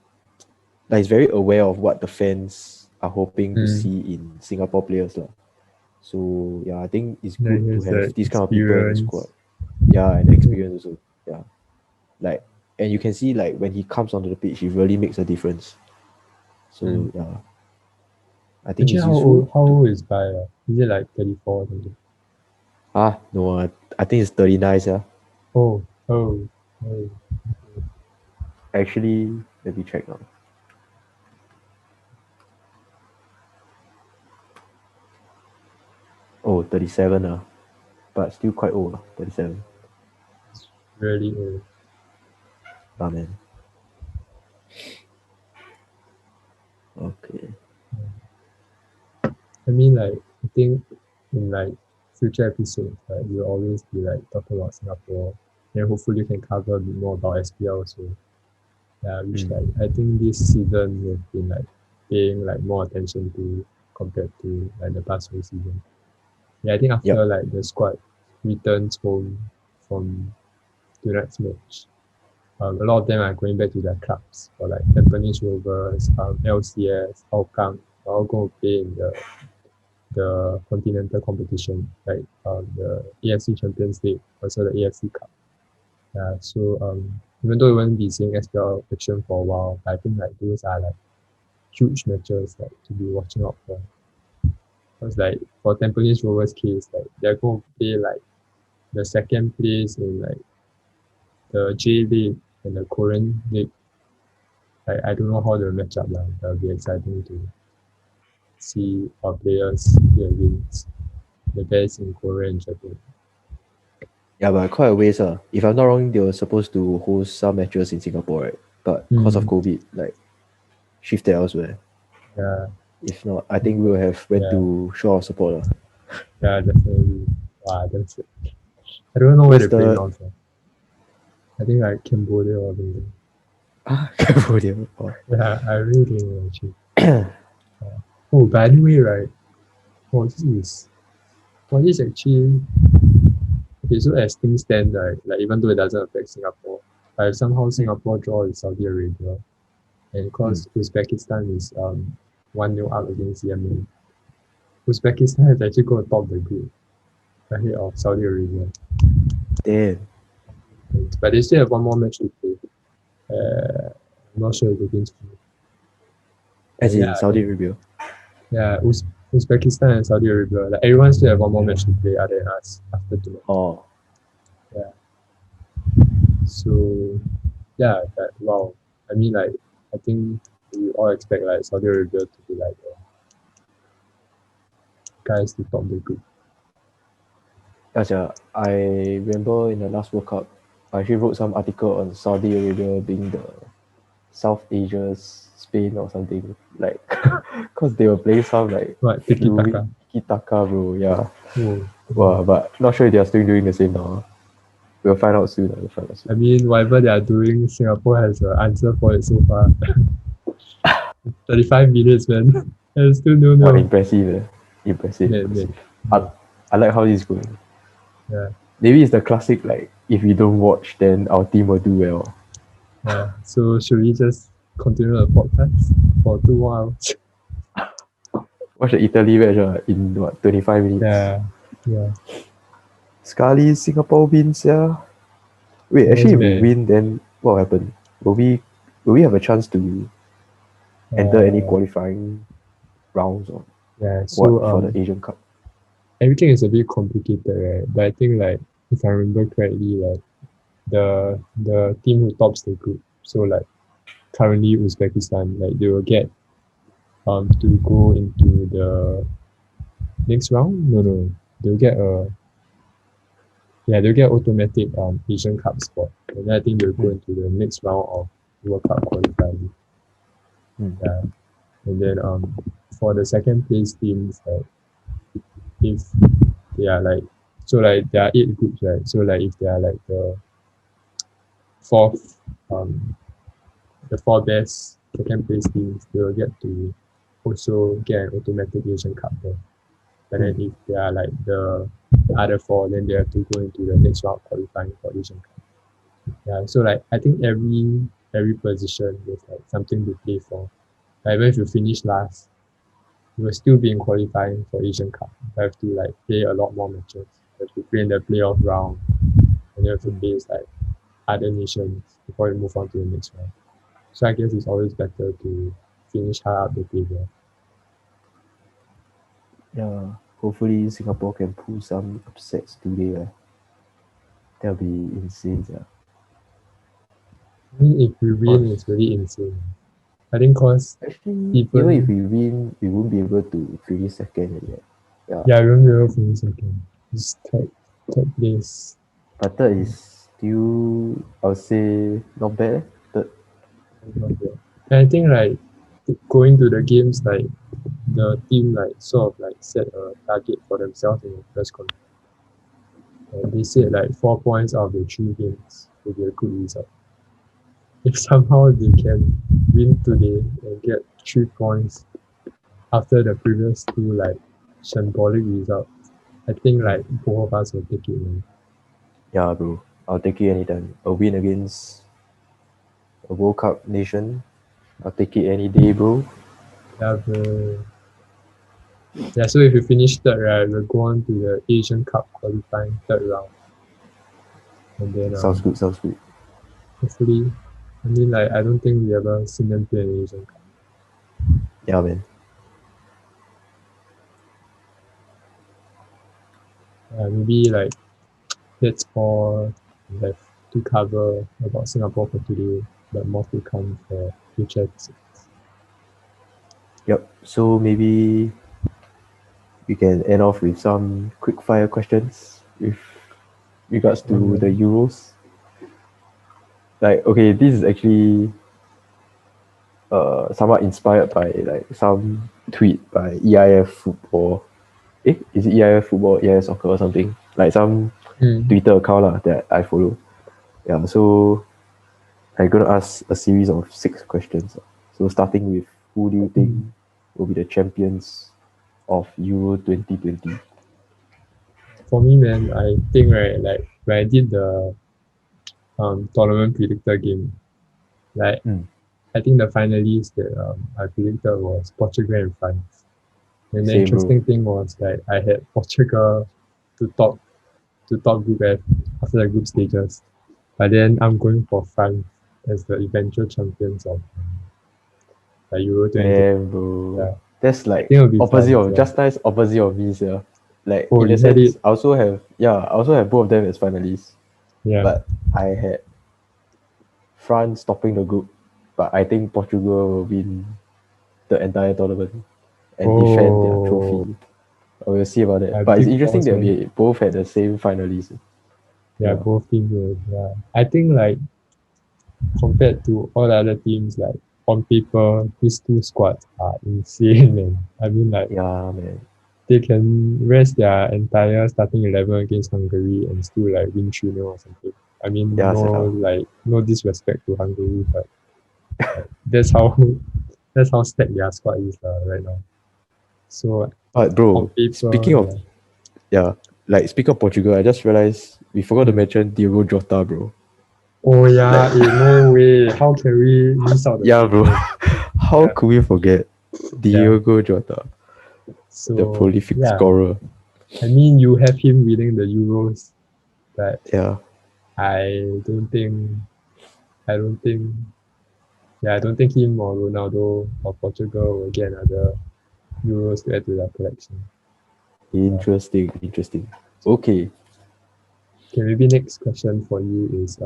like he's very aware of what the fans are hoping to mm. see in Singapore players. So yeah, I think it's Yeah, good he to has have that these kind of people in the squad. experience. Yeah, and the Mm, experience also. Yeah. Like and you can see like when he comes onto the pitch, he really makes a difference. mm. So yeah, I think Actually, it's useful how to old is Bai? Is it like 34 or something? no I think it's 39, yeah. Oh, oh, oh. Actually, let me check now. Oh, 37, but still quite old, 37. Really old. Ah man. Okay. I mean, like, I think in like future episodes, right, we'll always be like talking about Singapore, and hopefully you can cover a bit more about SPL also. Yeah, which like I think this season we've been like paying like more attention to compared to like the past whole season. Yeah, I think after Yep. like the squad returns home from tonight's match, a lot of them are going back to their clubs or like Tampines Rovers, LCS, Hougang, are all going to play in the continental competition, like the AFC Champions League, also the AFC Cup. Yeah, so even though we won't be seeing SPL action for a while, I think like those are like huge matches like to be watching out for. Because like for Tampines Rovers case, like they're going to play like the second place in like the J League and the Korean League. I don't know how they'll match up lah. That'll be exciting to see our players play against the best in Korea and Japan. Yeah, but quite a ways. If I'm not wrong, they were supposed to host some matches in Singapore, right? But because of COVID, like shifted elsewhere. Yeah, If not, I think we'll have went yeah, to show our support. yeah, definitely. Wow, that's it. I don't know where Where's they're playing the now, so. I think like Cambodia or something. Cambodia? Oh. Yeah, I really don't know actually. Oh, by the way, right? Oh, this actually okay. So as things stand, right, like even though it doesn't affect Singapore, like somehow Singapore draw with Saudi Arabia, and because Uzbekistan is 1-0 up against Yemen, Uzbekistan is actually going to top the group ahead of Saudi Arabia. Damn. But they still have one more match to play. I'm not sure if against who. As in Yeah, Saudi Arabia. yeah, Uzbekistan and Saudi Arabia. Like everyone still have one more match to play other than us after tonight. Oh. Yeah. So yeah, that wow. I mean like I think we all expect like Saudi Arabia to be like the guys to top the group. Yeah, I remember in the last World Cup, I actually wrote some article on Saudi Arabia being the South Asia's Spain or something. Like, because they were playing some like What, Tiki Taka? tiki-taka, bro. Yeah. Oh, Wow, but not sure if they are still doing the same now. We'll find out soon. I mean whatever they are doing, Singapore has an answer for it so far. 35 minutes, man. And still no Wow, no. impressive. Impressive. Man. I like how this is going. Yeah. Maybe it's the classic, like, if we don't watch, then our team will do well. Yeah. So should we just continue the podcast for 2 more hours? Watch the Italy match in what, 25 minutes? Yeah. Scully, Singapore wins, yeah. Wait, Yes, actually, if we man. win, then what will happen? Will we have a chance to enter any qualifying rounds or Yeah, what so for the Asian Cup? everything is a bit complicated, right? But I think like if I remember correctly, like the team who tops the group, so like currently Uzbekistan, like they will get to go into the next round. No, they'll get they'll get automatic Asian Cup spot, and then I think they'll go into the next round of World Cup qualifying. Yeah, and then for the second place teams, like if they are like so like there are 8 groups, right? So like if they are like the fourth the 4 best second place teams, they will get to also get an automatic Asian Cup there. But then if they are like the other 4, then they have to go into the next round qualifying for Asian Cup. Yeah, so like I think every position there's like something to play for. Like even if you finish last, you will still be in qualifying for Asian Cup. You have to like play a lot more matches. You have to play in the playoff round, and you have to face like other nations before you move on to the next round. So I guess it's always better to finish high up the table. Yeah, hopefully Singapore can pull some upsets today. That'll be insane. Yeah. I mean, if we win, it's really insane. I think cause actually, even if we win, we won't be able to finish second yet. Yeah, we won't be able to finish second. It's third place. But third is still, I would say, not bad. Third. And I think like going to the games, like the team like sort of like set a target for themselves in the press conference. And they said like 4 points out of the 3 games will be a good result. If somehow they can win today and get 3 points after the previous two like shambolic results, I think like both of us will take it, man. Yeah, bro. I'll take it anytime. A win against a World Cup nation, I'll take it any day, bro. Yeah, bro. Yeah, so if you finish third, right, we'll go on to the Asian Cup qualifying third round. And then Sounds good, sounds good. hopefully, I mean like I don't think we ever seen them play an Asian Cup. Yeah, man. Maybe like that's all we have to cover about Singapore for today, but more to come for future episodes. Yep. So maybe we can end off with some quick fire questions with regards to the Euros. Like, okay, this is actually somewhat inspired by like some tweet by EIF football. Is it EIF football, EIF soccer or something? Like some Twitter account lah that I follow. Yeah, so I'm gonna ask a series of 6 questions. So starting with, who do you think will be the champions of Euro 2020? For me, man, I think right, like when I did the tournament predictor game, like I think the finalists that I predicted was Portugal and France. And the Same, bro. interesting thing was like I had Portugal to top group F after the group stages. But then I'm going for France as the eventual champions of the Euro 2020. Damn, bro. Yeah. That's I like think it'll be opposite fun, of yeah. just nice opposite of me, yeah. Like Oh, in you a had sense, it? I also have both of them as finalists. Yeah. But I had France topping the group, but I think Portugal will win the entire tournament and defend their trophy. We'll see about that. But it's big interesting balls, that man. we both had the same finalists. Yeah, both teams will, yeah. I think like compared to all the other teams, like on paper, these two squads are insane, man. I mean like Yeah, man. they can rest their entire starting 11 against Hungary and still like win 3-0 or something. I mean, Yeah, no disrespect to Hungary, but that's how stacked their squad is right now. So, but bro, on paper, speaking of speaking of Portugal, I just realized we forgot to mention Diogo Jota, bro. Oh yeah, no way. How can we miss out the Yeah, bro. moment? How could we forget Diogo Jota, So the prolific scorer? I mean, you have him winning the Euros, but Yeah, I don't think him or Ronaldo or Portugal will get another Euros to add to their collection. interesting. Okay, Maybe next question for you is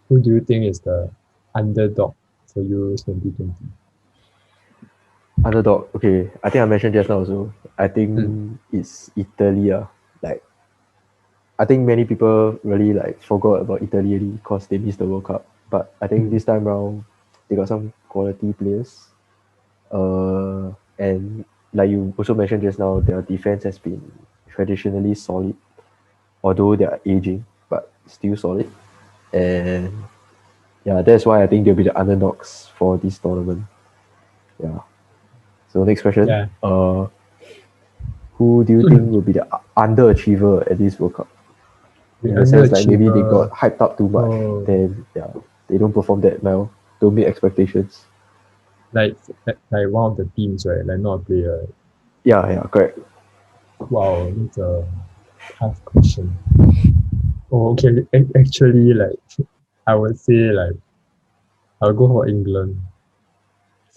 who do you think is the underdog for Euros 2020? underdog. Okay, I think I mentioned just now also. I think it's Italy. Like, I think many people really like forgot about Italy because they missed the World Cup. But I think this time around, they got some quality players. And like you also mentioned just now, their defense has been traditionally solid, although they are aging, but still solid. And yeah, that's why I think they'll be the underdogs for this tournament. Yeah. So next question. Yeah. Who do you think will be the underachiever at this World Cup? The In the sense like maybe they underachiever. got hyped up too much, then they don't perform that well, don't meet expectations. Like one of the teams, right? Like not a player. Yeah, correct. Wow, that's a tough question. Oh, okay. Actually, like I would say, like I'll go for England.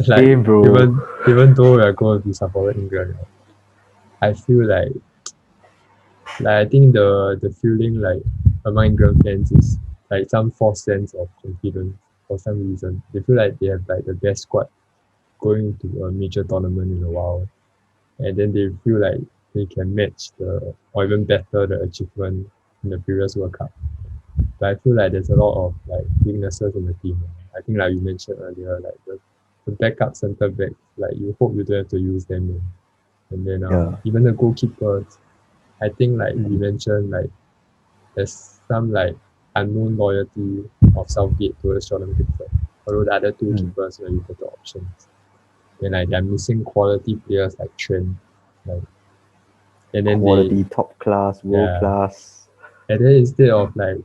Like Same, bro. even though we're going to be supporting England, right, I feel like I think the feeling like among England fans is like some false sense of confidence for some reason. They feel like they have like the best squad going to a major tournament in a while, and then they feel like they can match or even better the achievement in the previous World Cup. But I feel like there's a lot of like weaknesses in the team. I think like you mentioned earlier, like the backup centre back, like you hope you don't have to use them, and then even the goalkeepers. I think like we mentioned, like there's some like unknown loyalty of Southgate towards Jordan Pickford. Although the other two keepers were better options. Then like they're missing quality players like Trent. Like, and then Quality, top class, world class. And then instead of like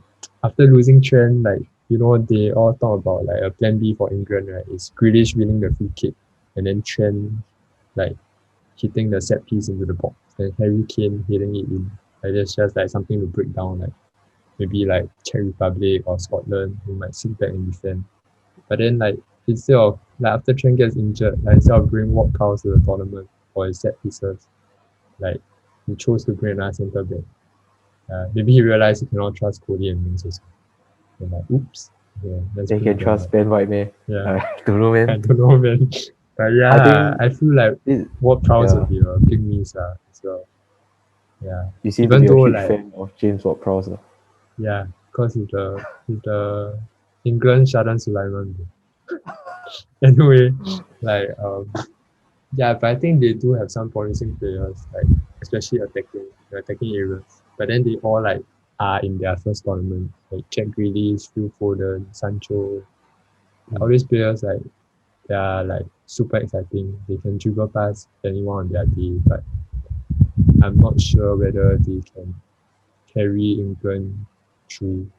after losing Trent, like they all talk about like a plan B for England, right? It's Grealish winning the free kick and then Trent like hitting the set piece into the box and Harry Kane hitting it in. Like that's just like something to break down, like maybe like Czech Republic or Scotland who might sit back and defend. But then like instead of like after Trent gets injured, like instead of bringing Ward Prowse to the tournament for his set pieces, like he chose to bring another centre back. Maybe he realized he cannot trust Cody and Mings also. And like, oops. Yeah, They can trust Ben White, man. Yeah. I don't know, man. I don't know, man. But yeah, I feel like Ward Prowse will be a big miss as well. Yeah. You seem to be a huge fan of James Ward Prowse. Yeah, because he's the England Shadan Sulaiman. Anyway, like yeah, but I think they do have some promising players, like especially attacking areas. But then they all like are in their first tournament, like Jack Grealish, Phil Foden, Sancho. All these players like they are like super exciting. They can dribble past anyone on their day, but I'm not sure whether they can carry England through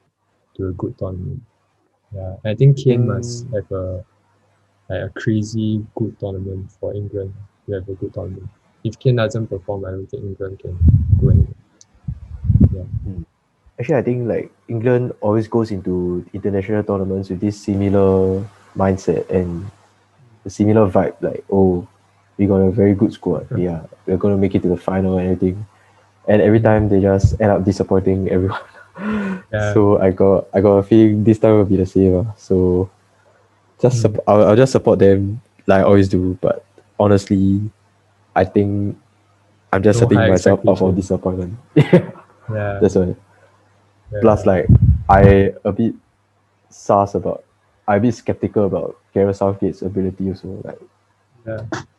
to a good tournament. Yeah, I think Kane must have a crazy good tournament for England to have a good tournament. If Kane doesn't perform, I don't think England can go anywhere. Yeah. Actually, I think like England always goes into international tournaments with this similar mindset and a similar vibe. Like, oh, we got a very good squad. Yeah, we're gonna make it to the final and everything. And every time they just end up disappointing everyone. So I got a feeling this time will be the same. So just I'll just support them like I always do. But honestly, I think I'm just setting myself up for disappointment. Yeah. That's why. Yeah. Plus, like I'm a bit skeptical about Gareth Southgate's ability also. Like,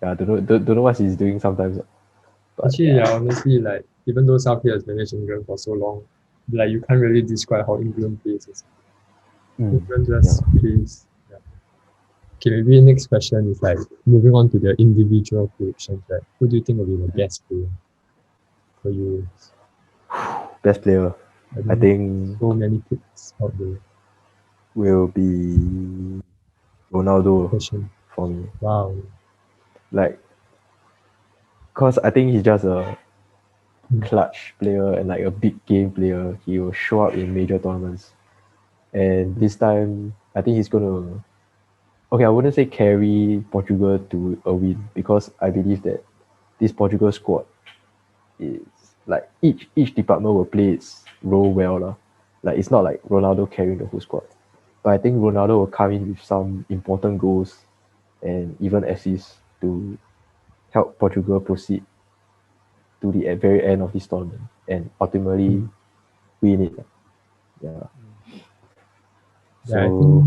I don't know what he's doing sometimes. But, actually, honestly, like even though Southgate has managed England for so long, like you can't really describe how England plays. England just plays. Yeah. Okay, maybe next question is like moving on to the individual predictions. Right? Who do you think will be the best player for you? Best player, I think so many picks out there. Will be Ronaldo for me. Wow. Like, cause I think he's just a clutch player and like a big game player. He will show up in major tournaments, and this time I think he's gonna. Okay, I wouldn't say carry Portugal to a win because I believe that this Portugal squad is like each department will play its role well. Like it's not like Ronaldo carrying the whole squad. But I think Ronaldo will come in with some important goals and even assists to help Portugal proceed to the very end of this tournament and ultimately win it. Yeah. So,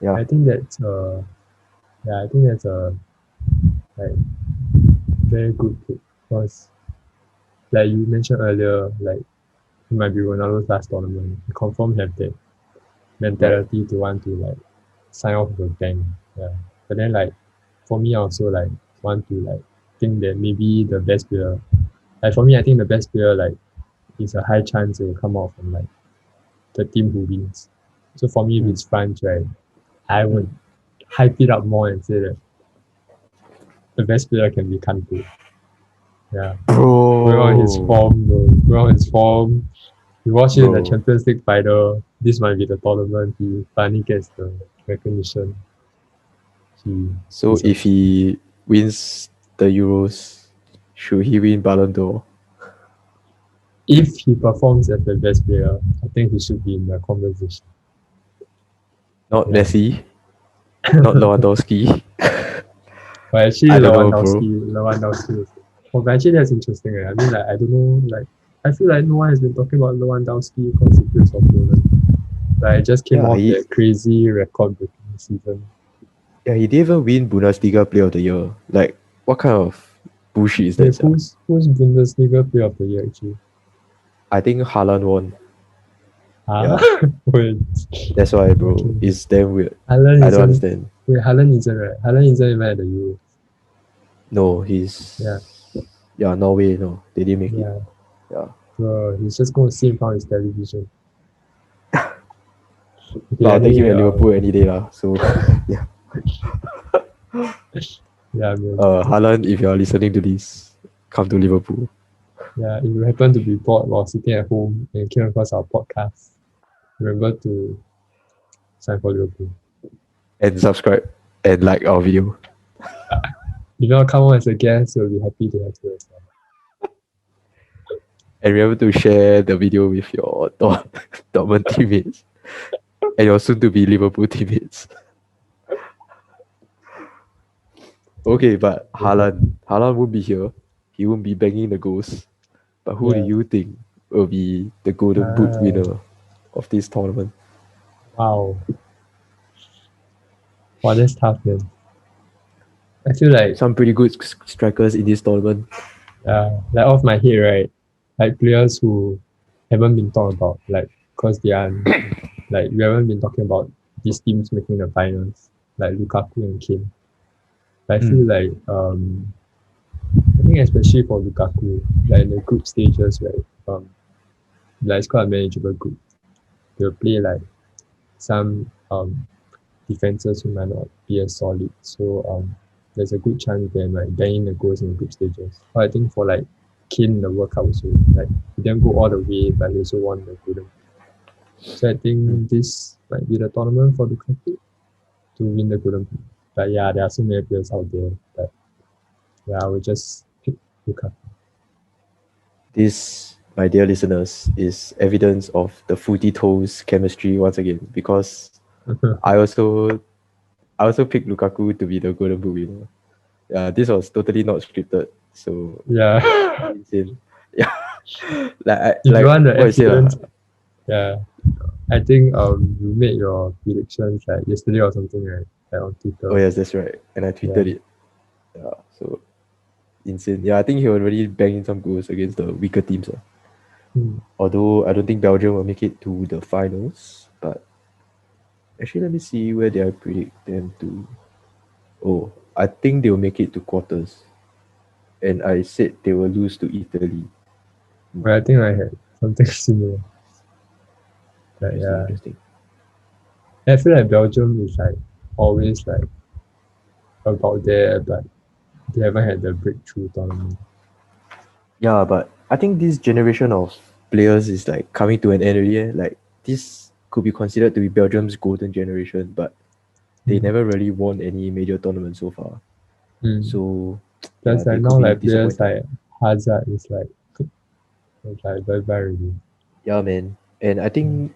I think that's a like very good pick because like you mentioned earlier, like it might be Ronaldo's last tournament. He confirmed have that mentality to want to like sign off with a bang. Yeah. But then like for me I also like want to like think that maybe the best player, like for me I think the best player like is a high chance it will come out from like the team who wins. So for me if it's France, right, I would hype it up more and say that the best player can be Kante. Yeah. We're on his form, bro. We're on his form. We watch it in the Champions League final. This might be the tournament he finally gets the recognition. So if he wins the Euros, should he win Ballon d'Or? If he performs as the best player, I think he should be in the conversation. Not Messi, not Lewandowski. But actually, Lewandowski is. Oh, but actually, that's interesting. I mean, like, I don't know, like, I feel like no one has been talking about Lewandowski because he plays for Poland. But I just came off that crazy record-breaking season. Yeah, he didn't even win Bundesliga Player of the Year. Like, what kind of bullshit is that? Who's Bundesliga Player of the Year actually? I think Haaland won. Ah, wait. That's why, bro. Okay. It's damn weird. Haaland I don't isn't. understand. Wait, Haaland isn't right. Haaland isn't even at the Euro. No, he's Yeah. Norway. No, they didn't make it. Yeah. Yeah, Bro, he's just going to see in front of his television. but I'll take him anyway, at Liverpool any day, lah. So yeah. Yeah, man. Haaland, if you are listening to this, come to Liverpool Yeah, if you happen to be bored while sitting at home and came across our podcast, remember to sign for Liverpool. and subscribe and like our video. If you want to come on as a guest, we'll be happy to have you as well. And remember to share the video with your Dortmund teammates and your soon-to-be Liverpool teammates. Okay, but Haaland won't be here. He won't be banging the goals. But who do Yeah. you think will be the Golden Boot winner of this tournament? Wow. Wow, that's tough, man. I feel like Some pretty good strikers in this tournament. like off my head, right? Like players who haven't been talked about, like because they are like we haven't been talking about these teams making the finals, like Lukaku and Kane. I feel like I think especially for Lukaku, like in the group stages, right? Like it's quite a manageable group. They'll play like some defenses who might not be as solid. So there's a good chance they like banging the goals in the group stages. But I think for like Kane in the World Cup also, like he didn't go all the way, but he also won the Golden Boot. So I think this might be the tournament for Lukaku to win the Golden Boot. But yeah, there are so many players out there. But yeah, I will just pick Lukaku. This, my dear listeners, is evidence of the FOOTY TOES chemistry once again, because I also picked Lukaku to be the Golden Boot winner. Yeah, this was totally not scripted. So Yeah. insane. Yeah. like If like you want the what I said, evidence, yeah. I think you made your predictions like yesterday or something, right? Like on Twitter. oh yes, that's right. And I tweeted it. Yeah, so insane. Yeah, I think he already banged in some goals against the weaker teams. Although I don't think Belgium will make it to the finals, but actually let me see where did I predict them to. Oh, I think they will make it to quarters. And I said they will lose to Italy. But I think I had something similar. But yeah. Interesting. I feel like Belgium is like always like about there, but they haven't had the breakthrough tournament. Yeah, but I think this generation of players is like coming to an end already. Like this could be considered to be Belgium's golden generation, but they never really won any major tournament so far. So Plus yeah, like now like players like Hazard is like bye bye already. Yeah, man. And I think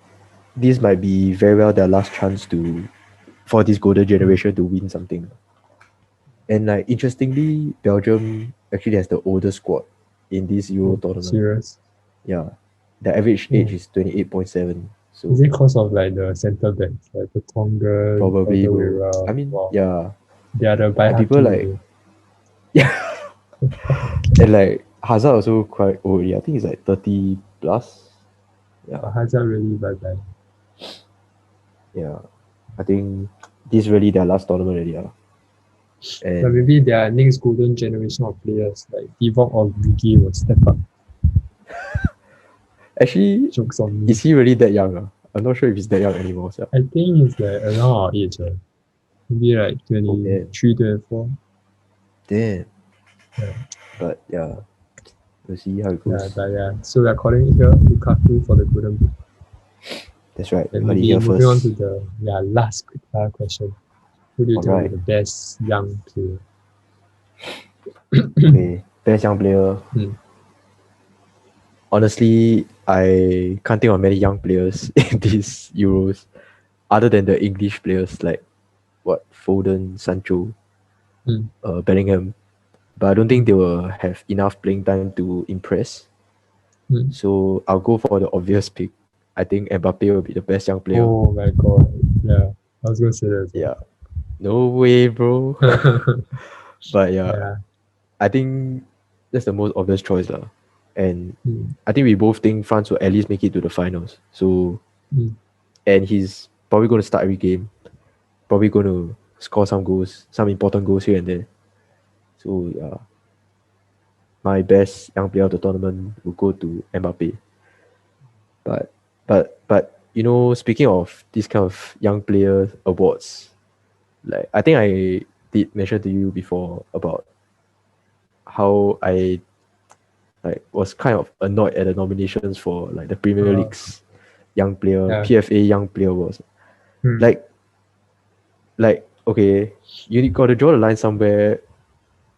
this might be very well their last chance for this golden generation to win something. And like interestingly, Belgium actually has the oldest squad in this Euro tournament. Serious? Yeah. The average age is 28.7. So is it because of like the centre backs, like the Tonga? Probably, bro. I mean, yeah. They are the by people like yeah. And like Hazard also quite old. I think he's like 30 plus. Yeah. Hazard really bye bye. Yeah. I think this is really their last tournament already. But maybe their next golden generation of players like Divock or Origi will step up. Actually, jokes on me. Is he really that young? I'm not sure if he's that young anymore. So. I think he's like around our age. Maybe like 23, 24. Damn. Yeah. But yeah, we'll see how it goes. So we're calling it here Lukaku for the Golden Boot. That's right. And maybe moving on to the last quickfire question. Who do you think is the best young player? Okay, best young player. Honestly, I can't think of many young players in these Euros other than the English players like Foden, Sancho, Bellingham. But I don't think they will have enough playing time to impress. So I'll go for the obvious pick. I think Mbappe will be the best young player. Oh my god. Yeah. I was going to say that. Yeah. No way, bro. But yeah, I think that's the most obvious choice. And I think we both think France will at least make it to the finals. So and he's probably going to start every game. Probably going to score some goals, some important goals here and there. So yeah, my best young player of the tournament will go to Mbappe. But you know, speaking of this kind of young player awards, like I think I did mention to you before about how I like was kind of annoyed at the nominations for like the Premier League's young player, Yeah. PFA young player awards. Hmm. Like okay, you got to draw the line somewhere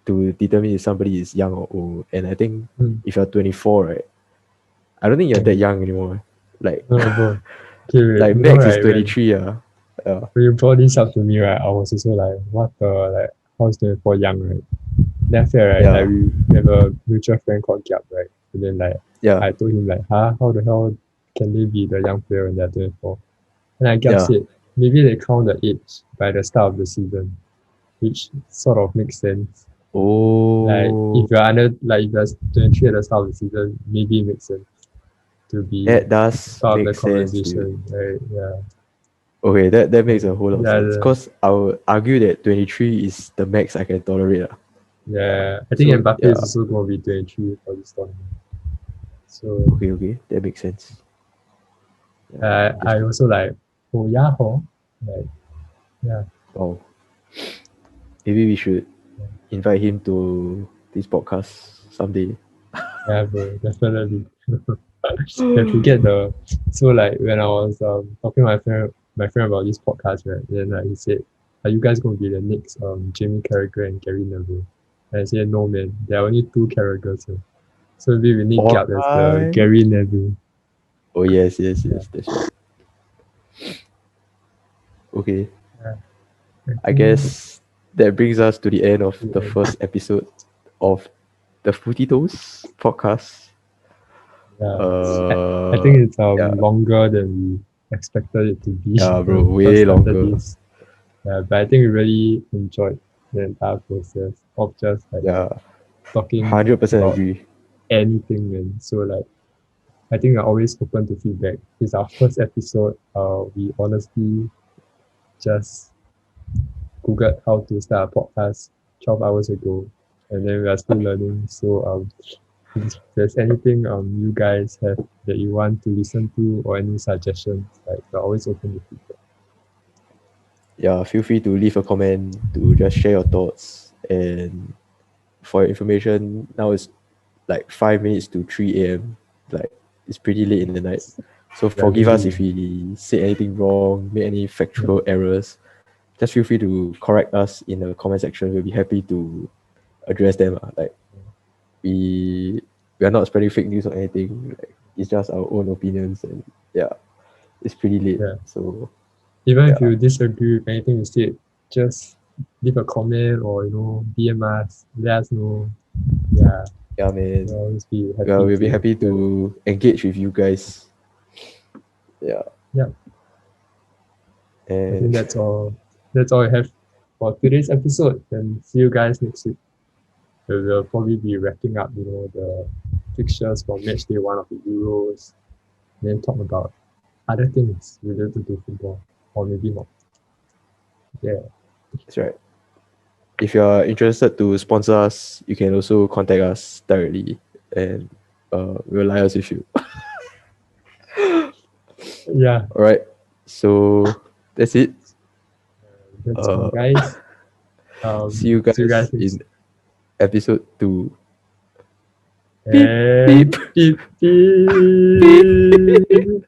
to determine if somebody is young or old. And I think if you're 24, right, I don't think you're that young anymore. Like No, bro. Okay, wait. like You know, max is right, 23. when you brought this up to me, right, I was also like, what the, like, how's 24 young, right? Then after, right, Yeah. like, we have a mutual friend called Gyap, right? And then, like, Yeah. I told him, like, how the hell can they be the young player when they're 24? And like Gyap said, maybe they count the age by the start of the season, which sort of makes sense. Like, Oh, if you're under, like, if you're 23 at the start of the season, maybe it makes sense to be that does part of the make sense, dude. conversation, right? Yeah. Okay, that makes a whole lot of Yeah, sense. Because I would argue that 23 is the max I can tolerate. yeah. I think So Mbappe is yeah, also going to be 23 for this tournament. So okay, that makes sense. I also like, oh yeah, like, yeah. Wow. Maybe we should invite him to this podcast someday. Yeah, bro, definitely. You have to get the, so like when I was talking to my friend about this podcast, right? Then like he said, are you guys gonna be the next Jamie Carragher and Gary Neville? And I said, no man, there are only two Carragers here. So maybe we need Gap as the Alright. Gary Neville. Oh yes, that's right. Okay. Yeah. I guess that brings us to the end of the Yeah. first episode of the FOOTY TOES podcast. I think it's yeah. longer than we expected it to be. Yeah, bro, when we way first started longer. this. Yeah, but I think we really enjoyed the entire process of just like Yeah, talking 100% about agree. anything, man. So like I think we're always open to feedback. It's our first episode. We honestly just Googled how to start a podcast 12 hours ago, and then we are still learning. So if there's anything you guys have that you want to listen to or any suggestions, like we're always open to feedback. Yeah, feel free to leave a comment to just share your thoughts. And for your information, now it's like 5 minutes to 3 a.m. Like it's pretty late in the night. So forgive us if we say anything wrong, make any factual errors. Just feel free to correct us in the comment section. We'll be happy to address them. Like we are not spreading fake news or anything. Like, it's just our own opinions, and yeah, it's pretty late. Yeah. So Even if you disagree with anything you said, just leave a comment or DM us, let us know. Yeah, man. We'll always be happy. Yeah, we'll be happy to engage with you guys. Yeah. Yeah. And I think that's all. That's all I have for today's episode. And see you guys next week. We'll probably be wrapping up, the fixtures for Matchday 1 of the Euros. And then talk about other things related to football, or maybe not. Yeah. That's right. If you're interested to sponsor us, you can also contact us directly, and we'll liaise with you. Yeah. All right. So that's it. That's all, guys. See you guys in episode 2. Beep, beep, beep.